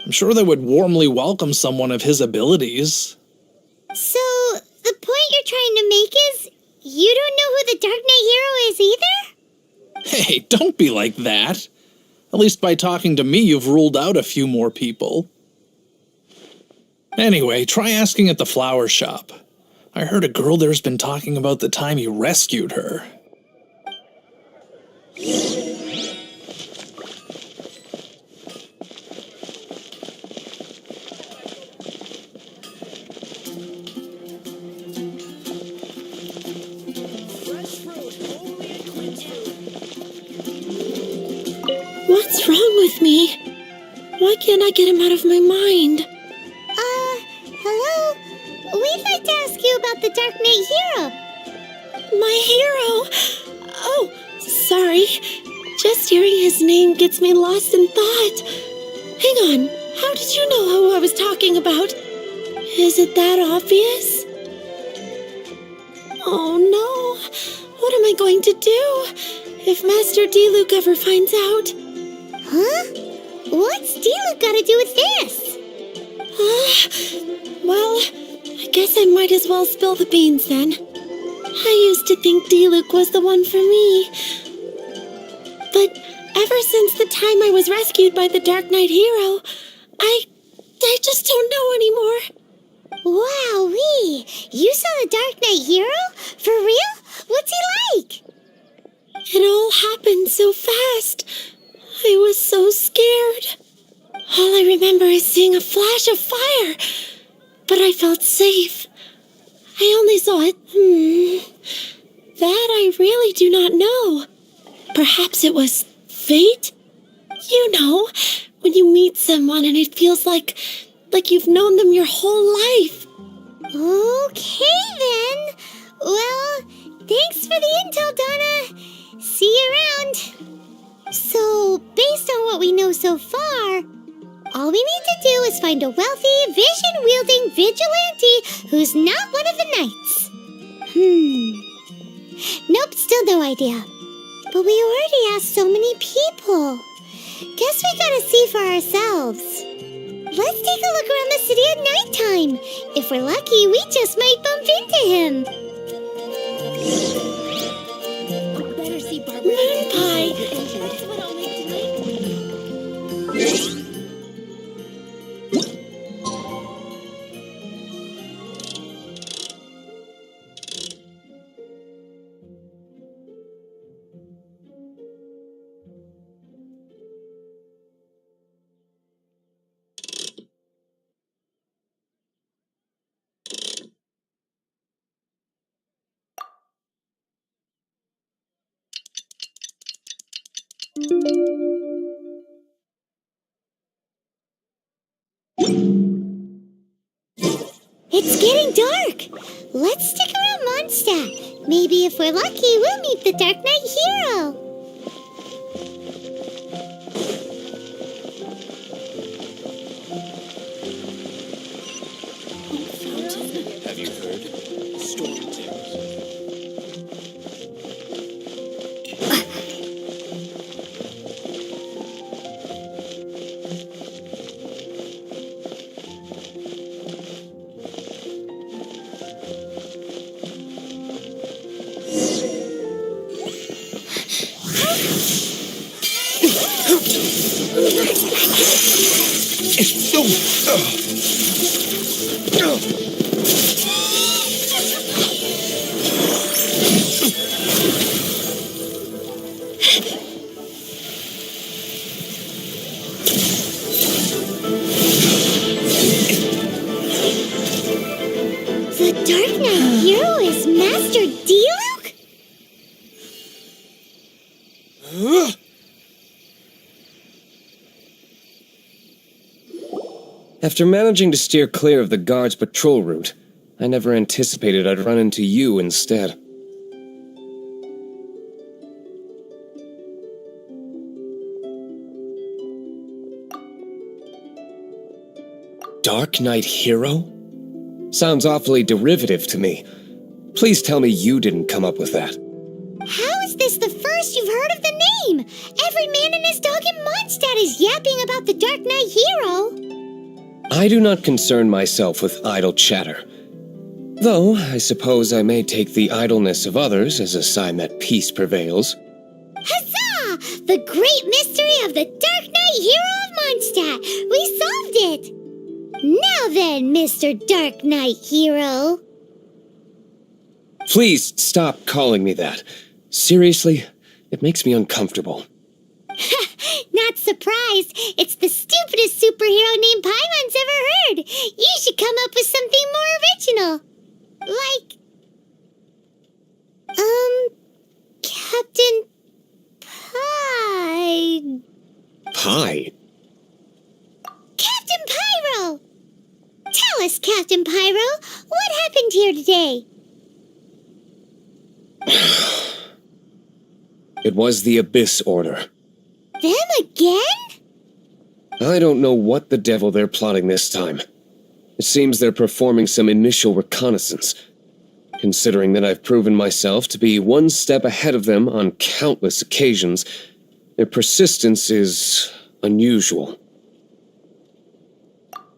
I'm sure they would warmly welcome someone of his abilities. So, the point you're trying to make is you don't know who the Dark Knight hero is either? Hey, don't be like that. At least by talking to me, you've ruled out a few more people. Anyway, try asking at the flower shop. I heard a girl there's been talking about the time you rescued her. What's wrong with me? Why can't I get him out of my mind? Hello? We'd like to ask you about the Dark Knight hero. My hero? Oh, sorry. Just hearing his name gets me lost in thought. Hang on, how did you know who I was talking about? Is it that obvious? Oh no, what am I going to do if Master D-Luke ever finds out? Huh? What's D-Luke got to do with this? Well, I guess I might as well spill the beans then. I used to think D-Luke was the one for me. But ever since the time I was rescued by the Dark Knight hero, I just don't know anymore. Wowee! You saw the Dark Knight hero? For real? What's he like? It all happened so fast. I was so scared. All I remember is seeing a flash of fire, but I felt safe. I only saw it. That I really do not know. Perhaps it was fate? You know, when you meet someone and it feels like you've known them your whole life. Okay then. Well, thanks for the intel, Donna. See you around. So, based on what we know so far, all we need to do is find a wealthy, vision-wielding vigilante who's not one of the knights. Nope, still no idea. But we already asked so many people. Guess we gotta see for ourselves. Let's take a look around the city at nighttime. If we're lucky, we just might bump into him. Better see Barbara. Moon pie. That's what I'll make tonight. It's getting dark. Let's stick around Mondstadt. Maybe if we're lucky, we'll meet the Dark Knight hero. Have you heard? Storm terrors. The Dark Knight hero is Master D-Luke? After managing to steer clear of the guards' patrol route, I never anticipated I'd run into you instead. Dark Knight hero? Sounds awfully derivative to me. Please tell me you didn't come up with that. How is this the first you've heard of the name? Every man and his dog in Mondstadt is yapping about the Dark Knight hero. I do not concern myself with idle chatter. Though, I suppose I may take the idleness of others as a sign that peace prevails. Huzzah! The great mystery of the Dark Knight hero of Mondstadt! We solved it! Now then, Mr. Dark Knight hero. Please stop calling me that. Seriously, it makes me uncomfortable. Not surprised. It's the stupidest superhero name Paimon's ever heard. You should come up with something more original. Like, Captain Pie. Pie? Captain Pyro! Tell us, Captain Pyro, what happened here today? It was the Abyss Order. Them again? I don't know what the devil they're plotting this time. It seems they're performing some initial reconnaissance. Considering that I've proven myself to be one step ahead of them on countless occasions, their persistence is unusual.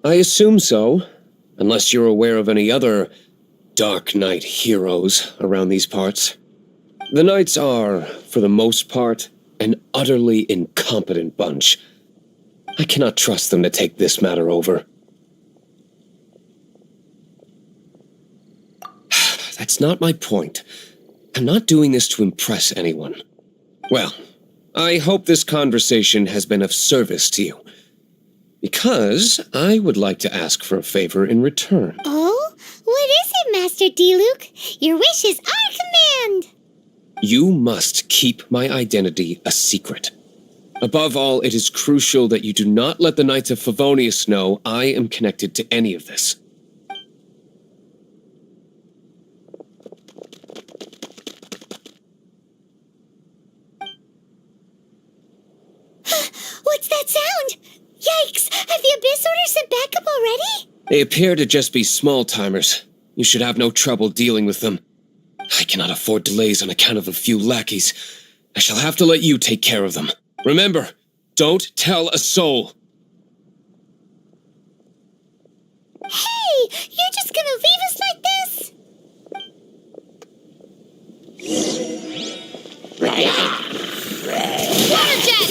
I assume so, unless you're aware of any other Dark Knight heroes around these parts. The Knights are, for the most part, an utterly incompetent bunch. I cannot trust them to take this matter over. That's not my point. I'm not doing this to impress anyone. Well, I hope this conversation has been of service to you. Because I would like to ask for a favor in return. Oh? What is it, Master D-Luke? Your wish is our command! You must keep my identity a secret. Above all, it is crucial that you do not let the Knights of Favonius know I am connected to any of this. What's that sound? Yikes! Have the Abyss Order sent backup already? They appear to just be small-timers. You should have no trouble dealing with them. I cannot afford delays on account of a few lackeys. I shall have to let you take care of them. Remember, don't tell a soul. Hey! You're just gonna leave us like this? Water jet!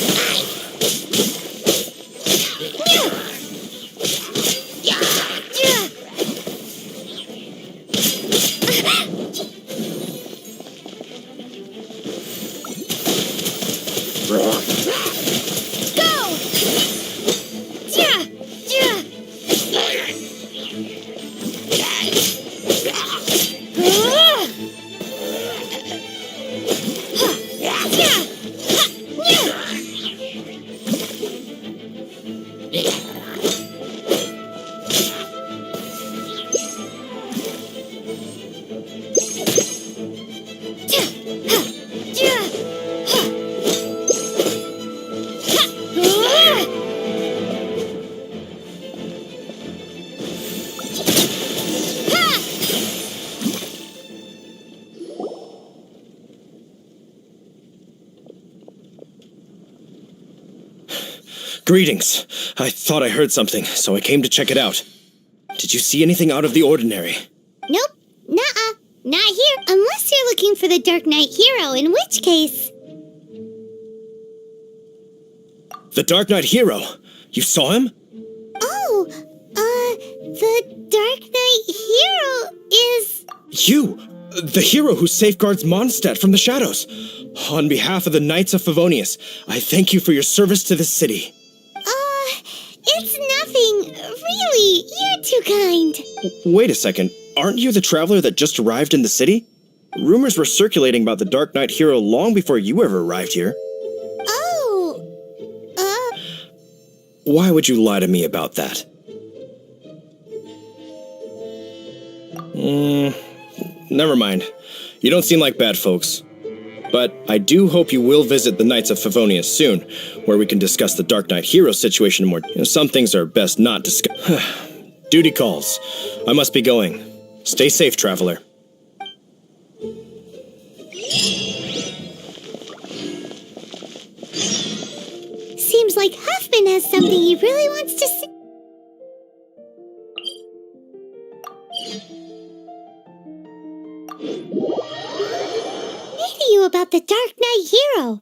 Greetings. I thought I heard something, so I came to check it out. Did you see anything out of the ordinary? Nope. Nuh-uh. Not here. Unless you're looking for the Dark Knight hero, in which case... The Dark Knight hero? You saw him? Oh, the Dark Knight hero is... You! The hero who safeguards Mondstadt from the shadows. On behalf of the Knights of Favonius, I thank you for your service to this city. It's nothing. Really, you're too kind. Wait a second. Aren't you the traveler that just arrived in the city? Rumors were circulating about the Dark Knight hero long before you ever arrived here. Oh, Why would you lie to me about that? Never mind. You don't seem like bad folks. But I do hope you will visit the Knights of Favonius soon, where we can discuss the Dark Knight hero situation more. Some things are best not discussed. Duty calls. I must be going. Stay safe, traveler. seems like Huffman has something he really wants to say. To you about the Dark Knight hero.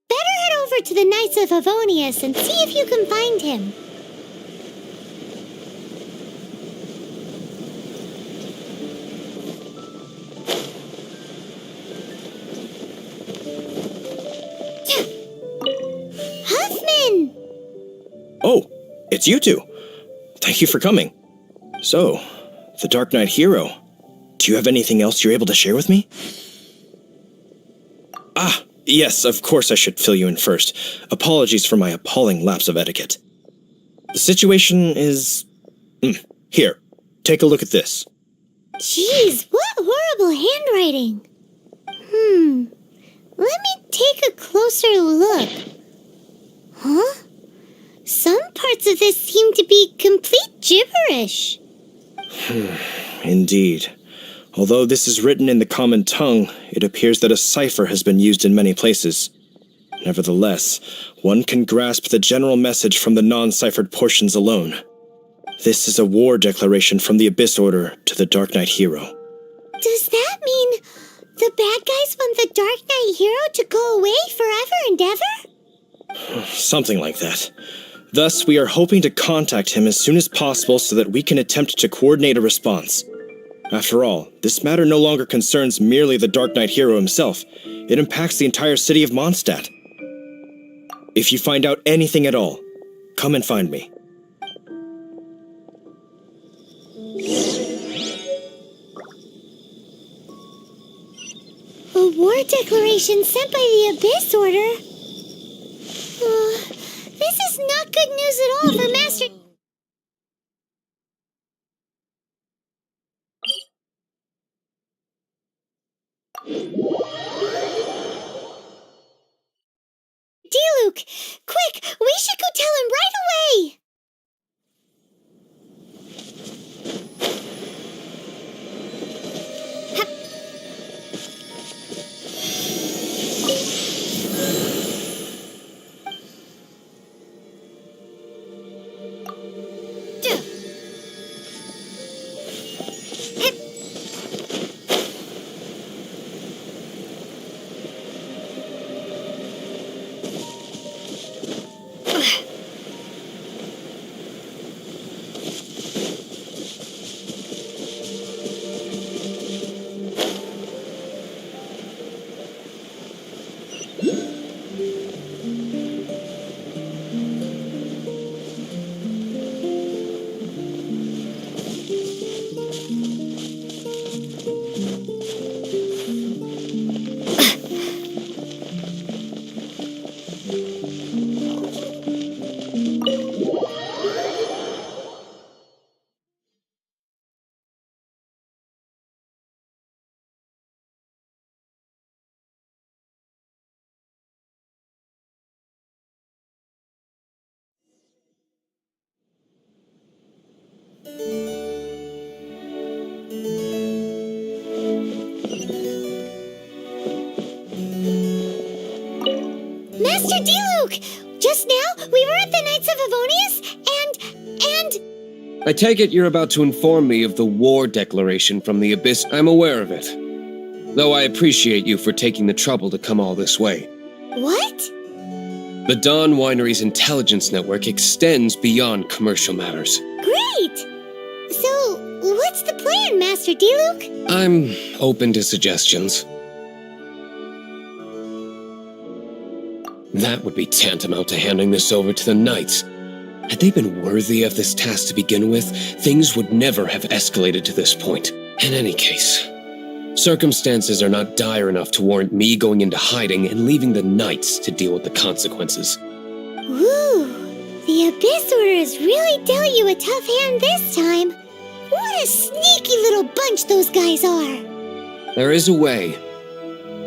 Better head over to the Knights of Favonius and see if you can find him. Huffman! Oh, it's you two. Thank you for coming. So, the Dark Knight hero. Do you have anything else you're able to share with me? Ah, yes, of course I should fill you in first. Apologies for my appalling lapse of etiquette. The situation is... Here, take a look at this. Jeez, what horrible handwriting. Let me take a closer look. Huh? Some parts of this seem to be complete gibberish. Indeed. Although this is written in the common tongue, it appears that a cipher has been used in many places. Nevertheless, one can grasp the general message from the non-ciphered portions alone. This is a war declaration from the Abyss Order to the Dark Knight Hero. Does that mean the bad guys want the Dark Knight Hero to go away forever and ever? Something like that. Thus, we are hoping to contact him as soon as possible so that we can attempt to coordinate a response. After all, this matter no longer concerns merely the Dark Knight Hero himself. It impacts the entire city of Mondstadt. If you find out anything at all, come and find me. A war declaration sent by the Abyss Order? This is not good news at all for Master... D-Luke! Quick! We should go tell him right away! Master D-Luke! Just now, we were at the Knights of Avonius, and... I take it you're about to inform me of the war declaration from the Abyss. I'm aware of it. Though I appreciate you for taking the trouble to come all this way. What? The Dawn Winery's intelligence network extends beyond commercial matters. Great! So, what's the plan, Master D-Luke? I'm open to suggestions. That would be tantamount to handing this over to the Knights. Had they been worthy of this task to begin with, things would never have escalated to this point. In any case, circumstances are not dire enough to warrant me going into hiding and leaving the Knights to deal with the consequences. Ooh, the Abyss Order has really dealt you a tough hand this time. What a sneaky little bunch those guys are. There is a way,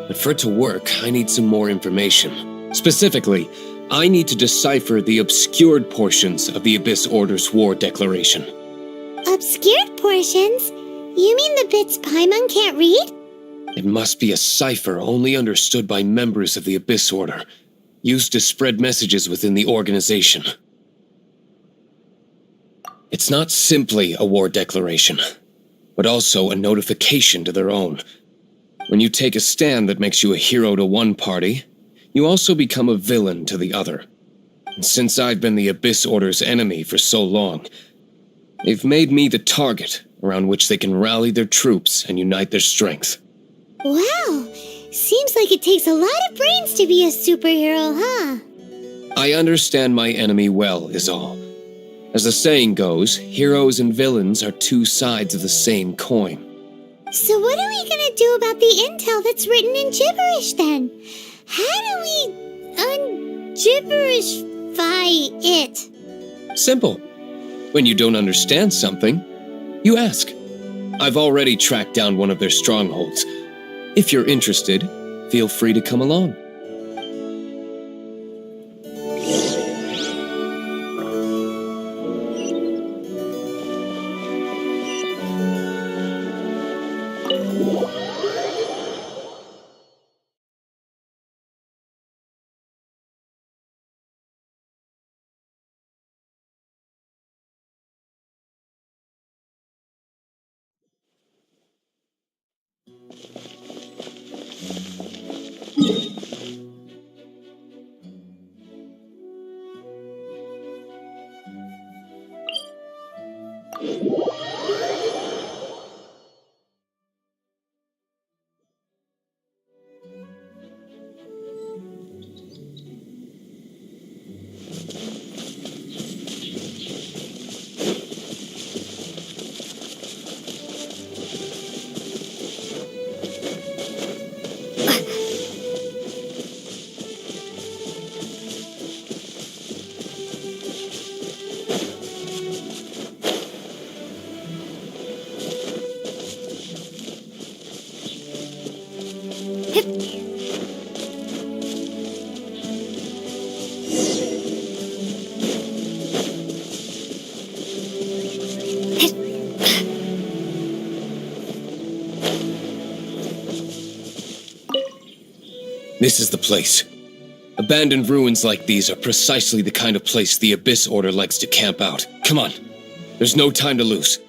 but for it to work, I need some more information. Specifically, I need to decipher the obscured portions of the Abyss Order's war declaration. Obscured portions? You mean the bits Paimon can't read? It must be a cipher only understood by members of the Abyss Order, used to spread messages within the organization. It's not simply a war declaration, but also a notification to their own. When you take a stand that makes you a hero to one party, you also become a villain to the other. And since I've been the Abyss Order's enemy for so long, they've made me the target around which they can rally their troops and unite their strength. Wow, seems like it takes a lot of brains to be a superhero, huh? I understand my enemy well, is all. As the saying goes, heroes and villains are two sides of the same coin. So what are we gonna do about the intel that's written in gibberish then? How do we un-gibberishify it? Simple. When you don't understand something, you ask. I've already tracked down one of their strongholds. If you're interested, feel free to come along. This is the place. Abandoned ruins like these are precisely the kind of place the Abyss Order likes to camp out. Come on. There's no time to lose.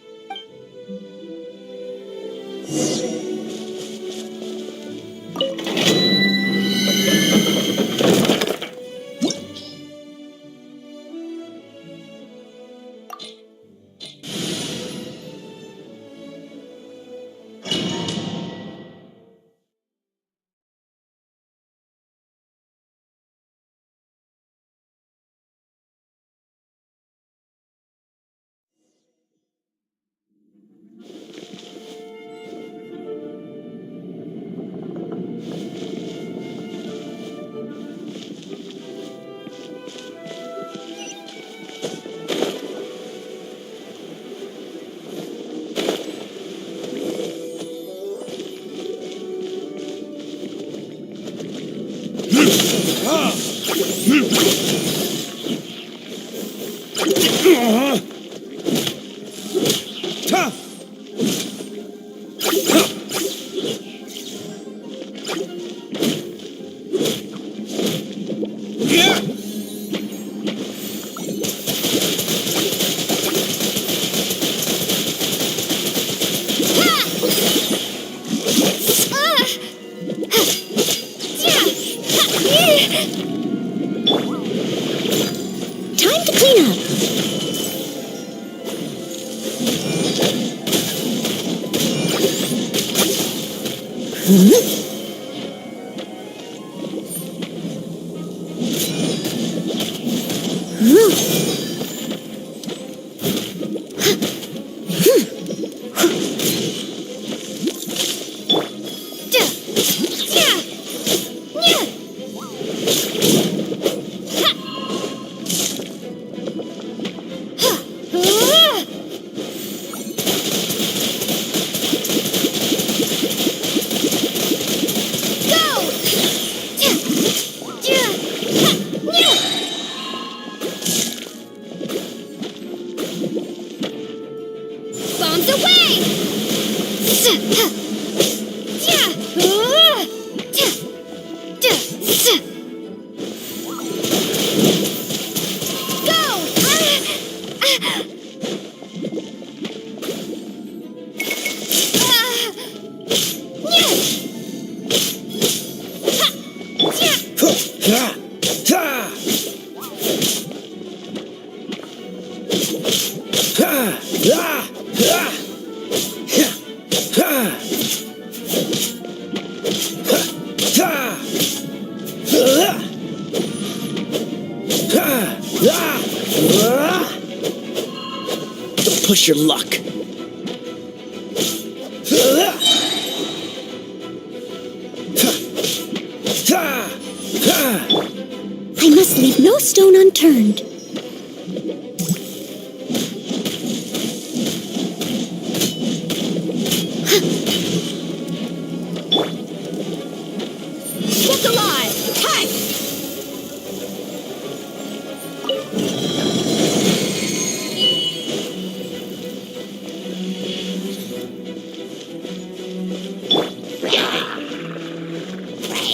Time to clean up. Bombs away! Don't push your luck. I must leave no stone unturned. Look alive! Hi!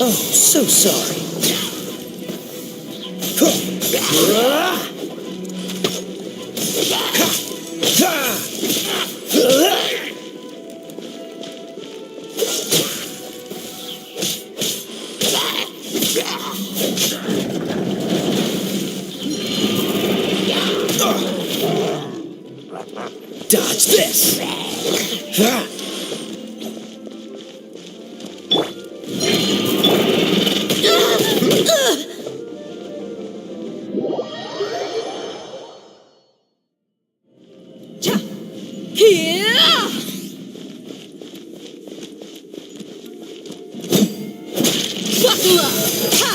Oh, so sorry. Dodge this! Buckle up! Ha!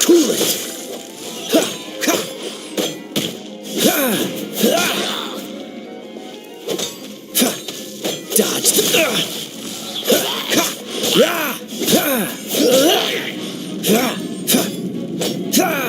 Cool it! Ha! Ha! Ha! Ha! Ha! Dodge the... Ha! Ha! Ha! Ha! Ha! Ha!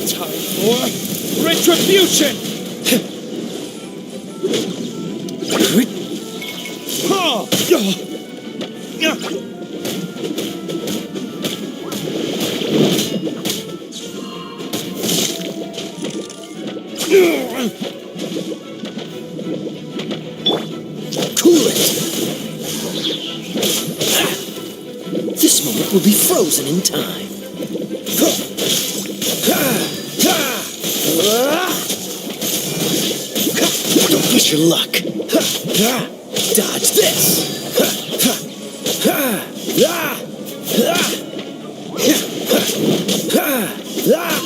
Time for retribution! Cool it! This moment will be frozen in time. Don't push your luck. Dodge this.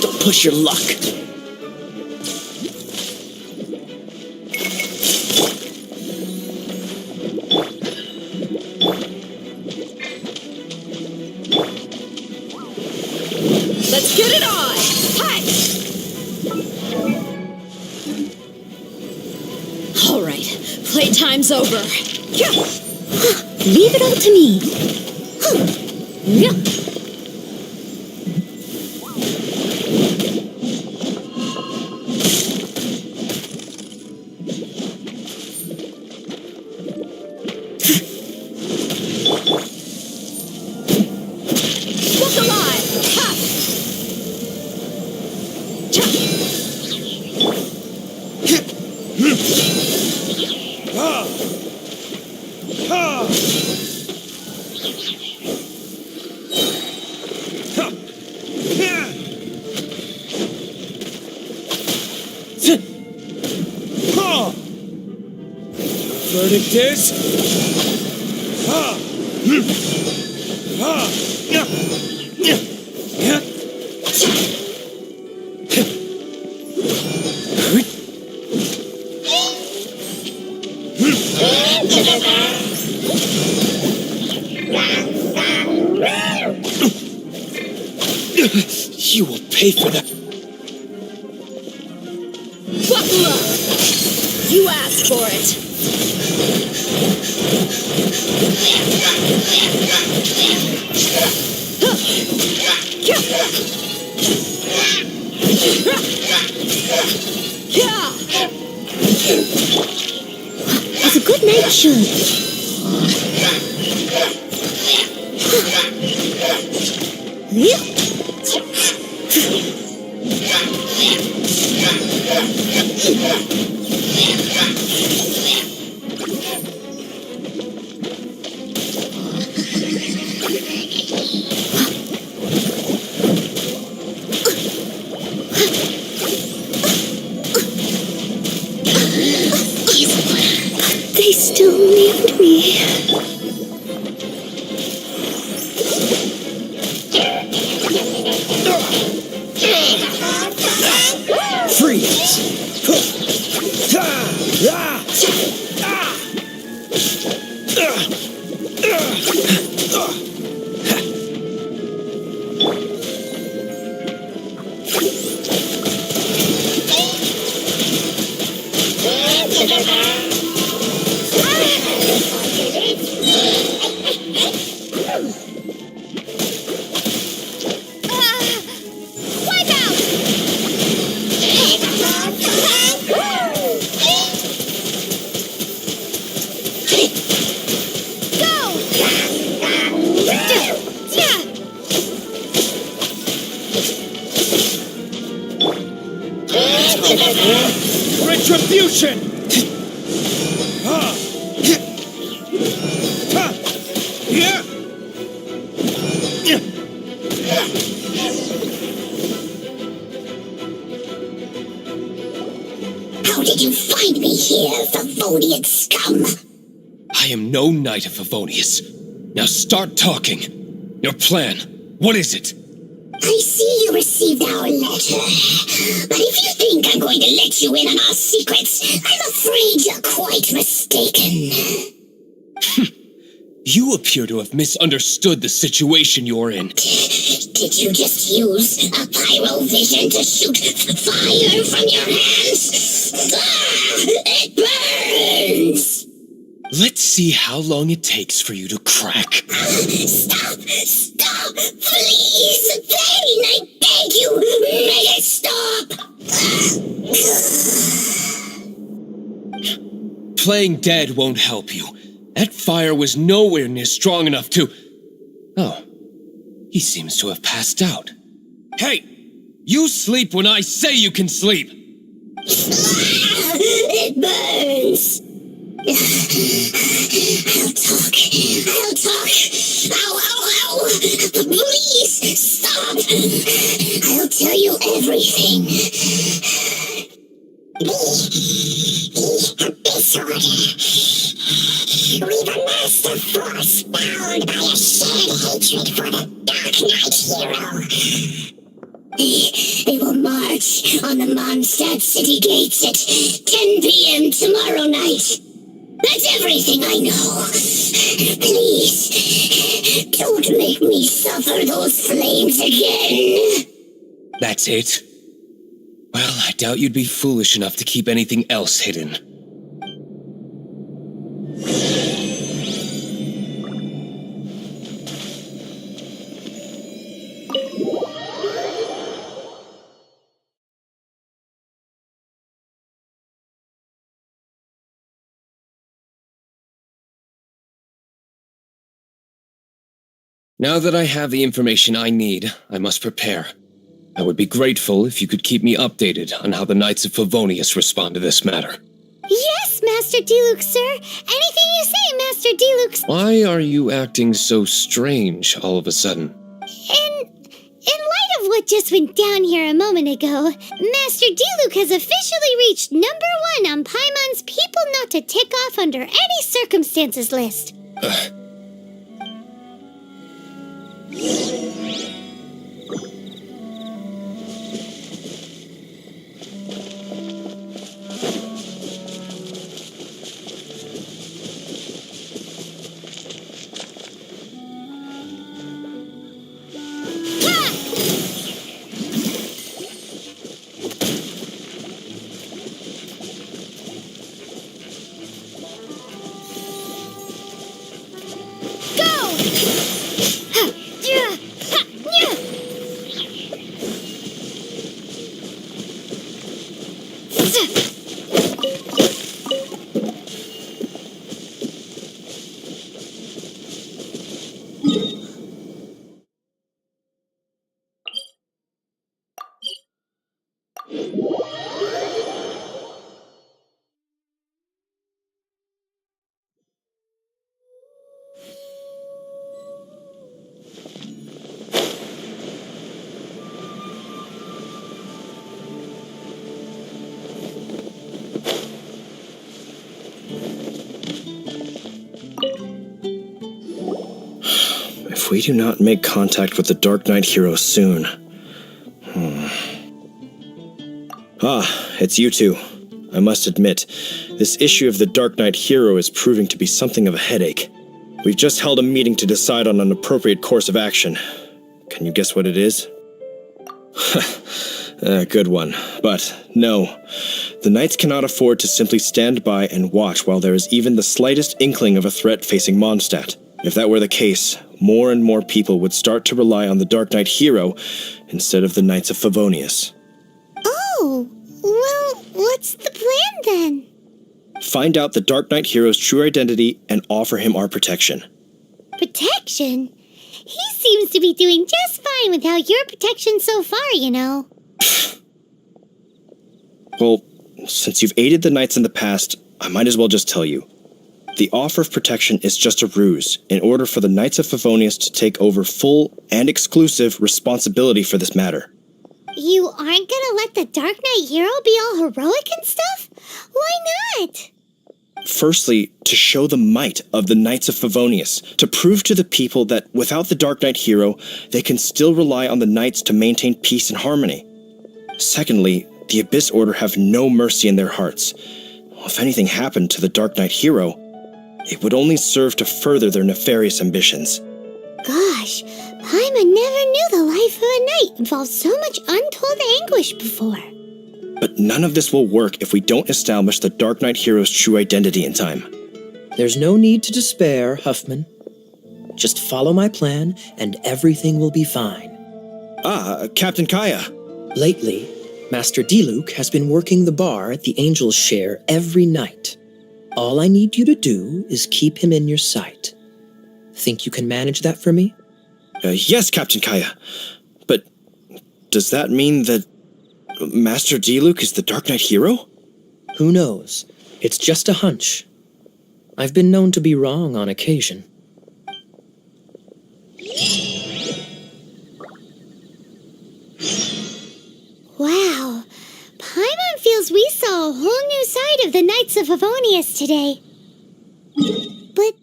Don't push your luck. Let's get it on! Hi! All right, playtime's over. Leave it all to me. Yeah. Walk alive! Ha! Verdict is... You will pay for that. Buckle up! You asked for it! It's a good night shoot. They still need me. Freeze! retribution! How did you find me here, Favonian scum? I am no knight of Favonius. Now start talking. Your plan, what is it? I see you received our letter. But if you think I'm going to let you in on our secrets, I'm afraid you're quite mistaken. You appear to have misunderstood the situation you're in. Did you just use a pyrovision to shoot fire from your hands? It burns! Let's see how long it takes for you to crack. Stop! Stop! Please! Pain! I beg you! Make it stop! Playing dead won't help you. That fire was nowhere near strong enough to... Oh, he seems to have passed out. Hey! You sleep when I say you can sleep! It burns! I'll talk! Ow, ow, ow! Please, stop! I'll tell you everything. Disorder. We've amassed a force bound by a shared hatred for the Dark Knight hero. They will march on the Mondstadt city gates at 10 p.m. tomorrow night. That's everything I know. Please, don't make me suffer those flames again. That's it? Well, I doubt you'd be foolish enough to keep anything else hidden. Now that I have the information I need, I must prepare. I would be grateful if you could keep me updated on how the Knights of Favonius respond to this matter. Yes, Master Delux, sir. Anything you say, Master Delux. Why are you acting so strange all of a sudden? In light of what just went down here a moment ago, Master Delux has officially reached #1 on Paimon's People Not to Tick Off Under Any Circumstances list. If we do not make contact with the Dark Knight hero soon... Ah, it's you two. I must admit, this issue of the Dark Knight hero is proving to be something of a headache. We've just held a meeting to decide on an appropriate course of action. Can you guess what it is? Good one. But, no. The Knights cannot afford to simply stand by and watch while there is even the slightest inkling of a threat facing Mondstadt. If that were the case, more and more people would start to rely on the Dark Knight hero instead of the Knights of Favonius. Oh, well, what's the plan then? Find out the Dark Knight hero's true identity and offer him our protection. Protection? He seems to be doing just fine without your protection so far, you know. Well, since you've aided the Knights in the past, I might as well just tell you. The offer of protection is just a ruse in order for the Knights of Favonius to take over full and exclusive responsibility for this matter. You aren't gonna let the Dark Knight hero be all heroic and stuff? Why not? Firstly, to show the might of the Knights of Favonius, to prove to the people that without the Dark Knight hero, they can still rely on the Knights to maintain peace and harmony. Secondly, the Abyss Order have no mercy in their hearts. If anything happened to the Dark Knight hero, it would only serve to further their nefarious ambitions. Gosh, Paimon never knew the life of a knight involved so much untold anguish before. But none of this will work if we don't establish the Dark Knight hero's true identity in time. There's no need to despair, Huffman. Just follow my plan, and everything will be fine. Captain Kaya. Lately, Master Diluc has been working the bar at the Angel's Share every night. All I need you to do is keep him in your sight. Think you can manage that for me? Yes, Captain Kaya. But does that mean that Master Diluc is the Dark Knight hero? Who knows? It's just a hunch. I've been known to be wrong on occasion. Wow, Paimon feels we saw a whole new side of the Knights of Favonius today. But...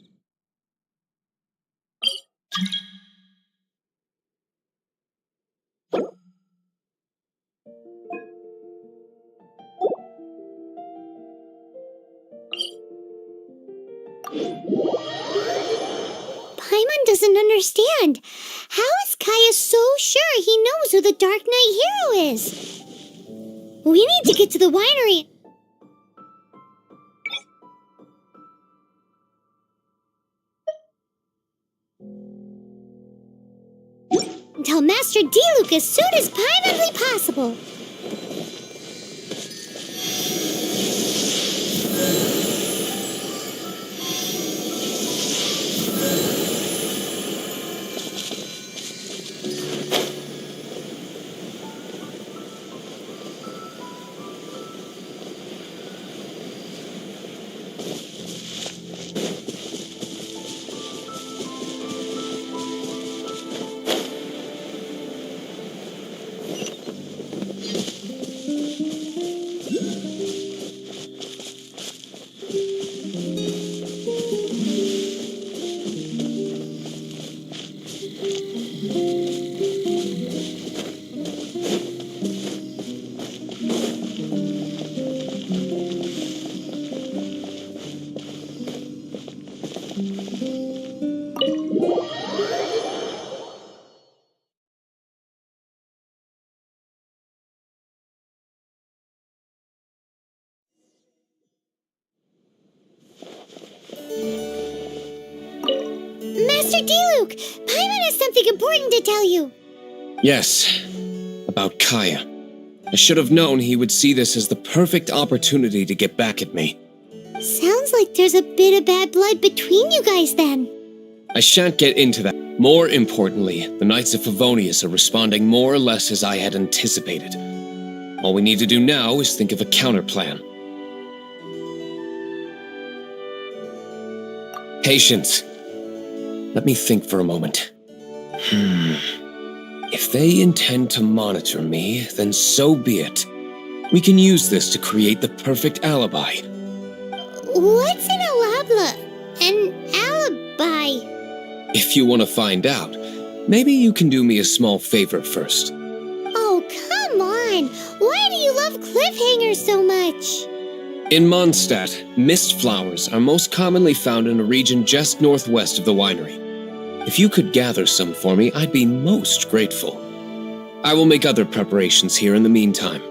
Paimon doesn't understand. How is Kaya so sure he knows who the Dark Knight hero is? We need to get to the winery. And tell Master Diluc as soon as privately possible. Master Diluc, Paimon has something important to tell you. Yes, about Kaya. I should have known he would see this as the perfect opportunity to get back at me. Sounds like there's a bit of bad blood between you guys then. I shan't get into that. More importantly, the Knights of Favonius are responding more or less as I had anticipated. All we need to do now is think of a counterplan. Patience. Let me think for a moment. If they intend to monitor me, then so be it. We can use this to create the perfect alibi. What's an alabla? An alibi? If you want to find out, maybe you can do me a small favor first. Oh, come on! Why do you love cliffhangers so much? In Mondstadt, mist flowers are most commonly found in a region just northwest of the winery. If you could gather some for me, I'd be most grateful. I will make other preparations here in the meantime.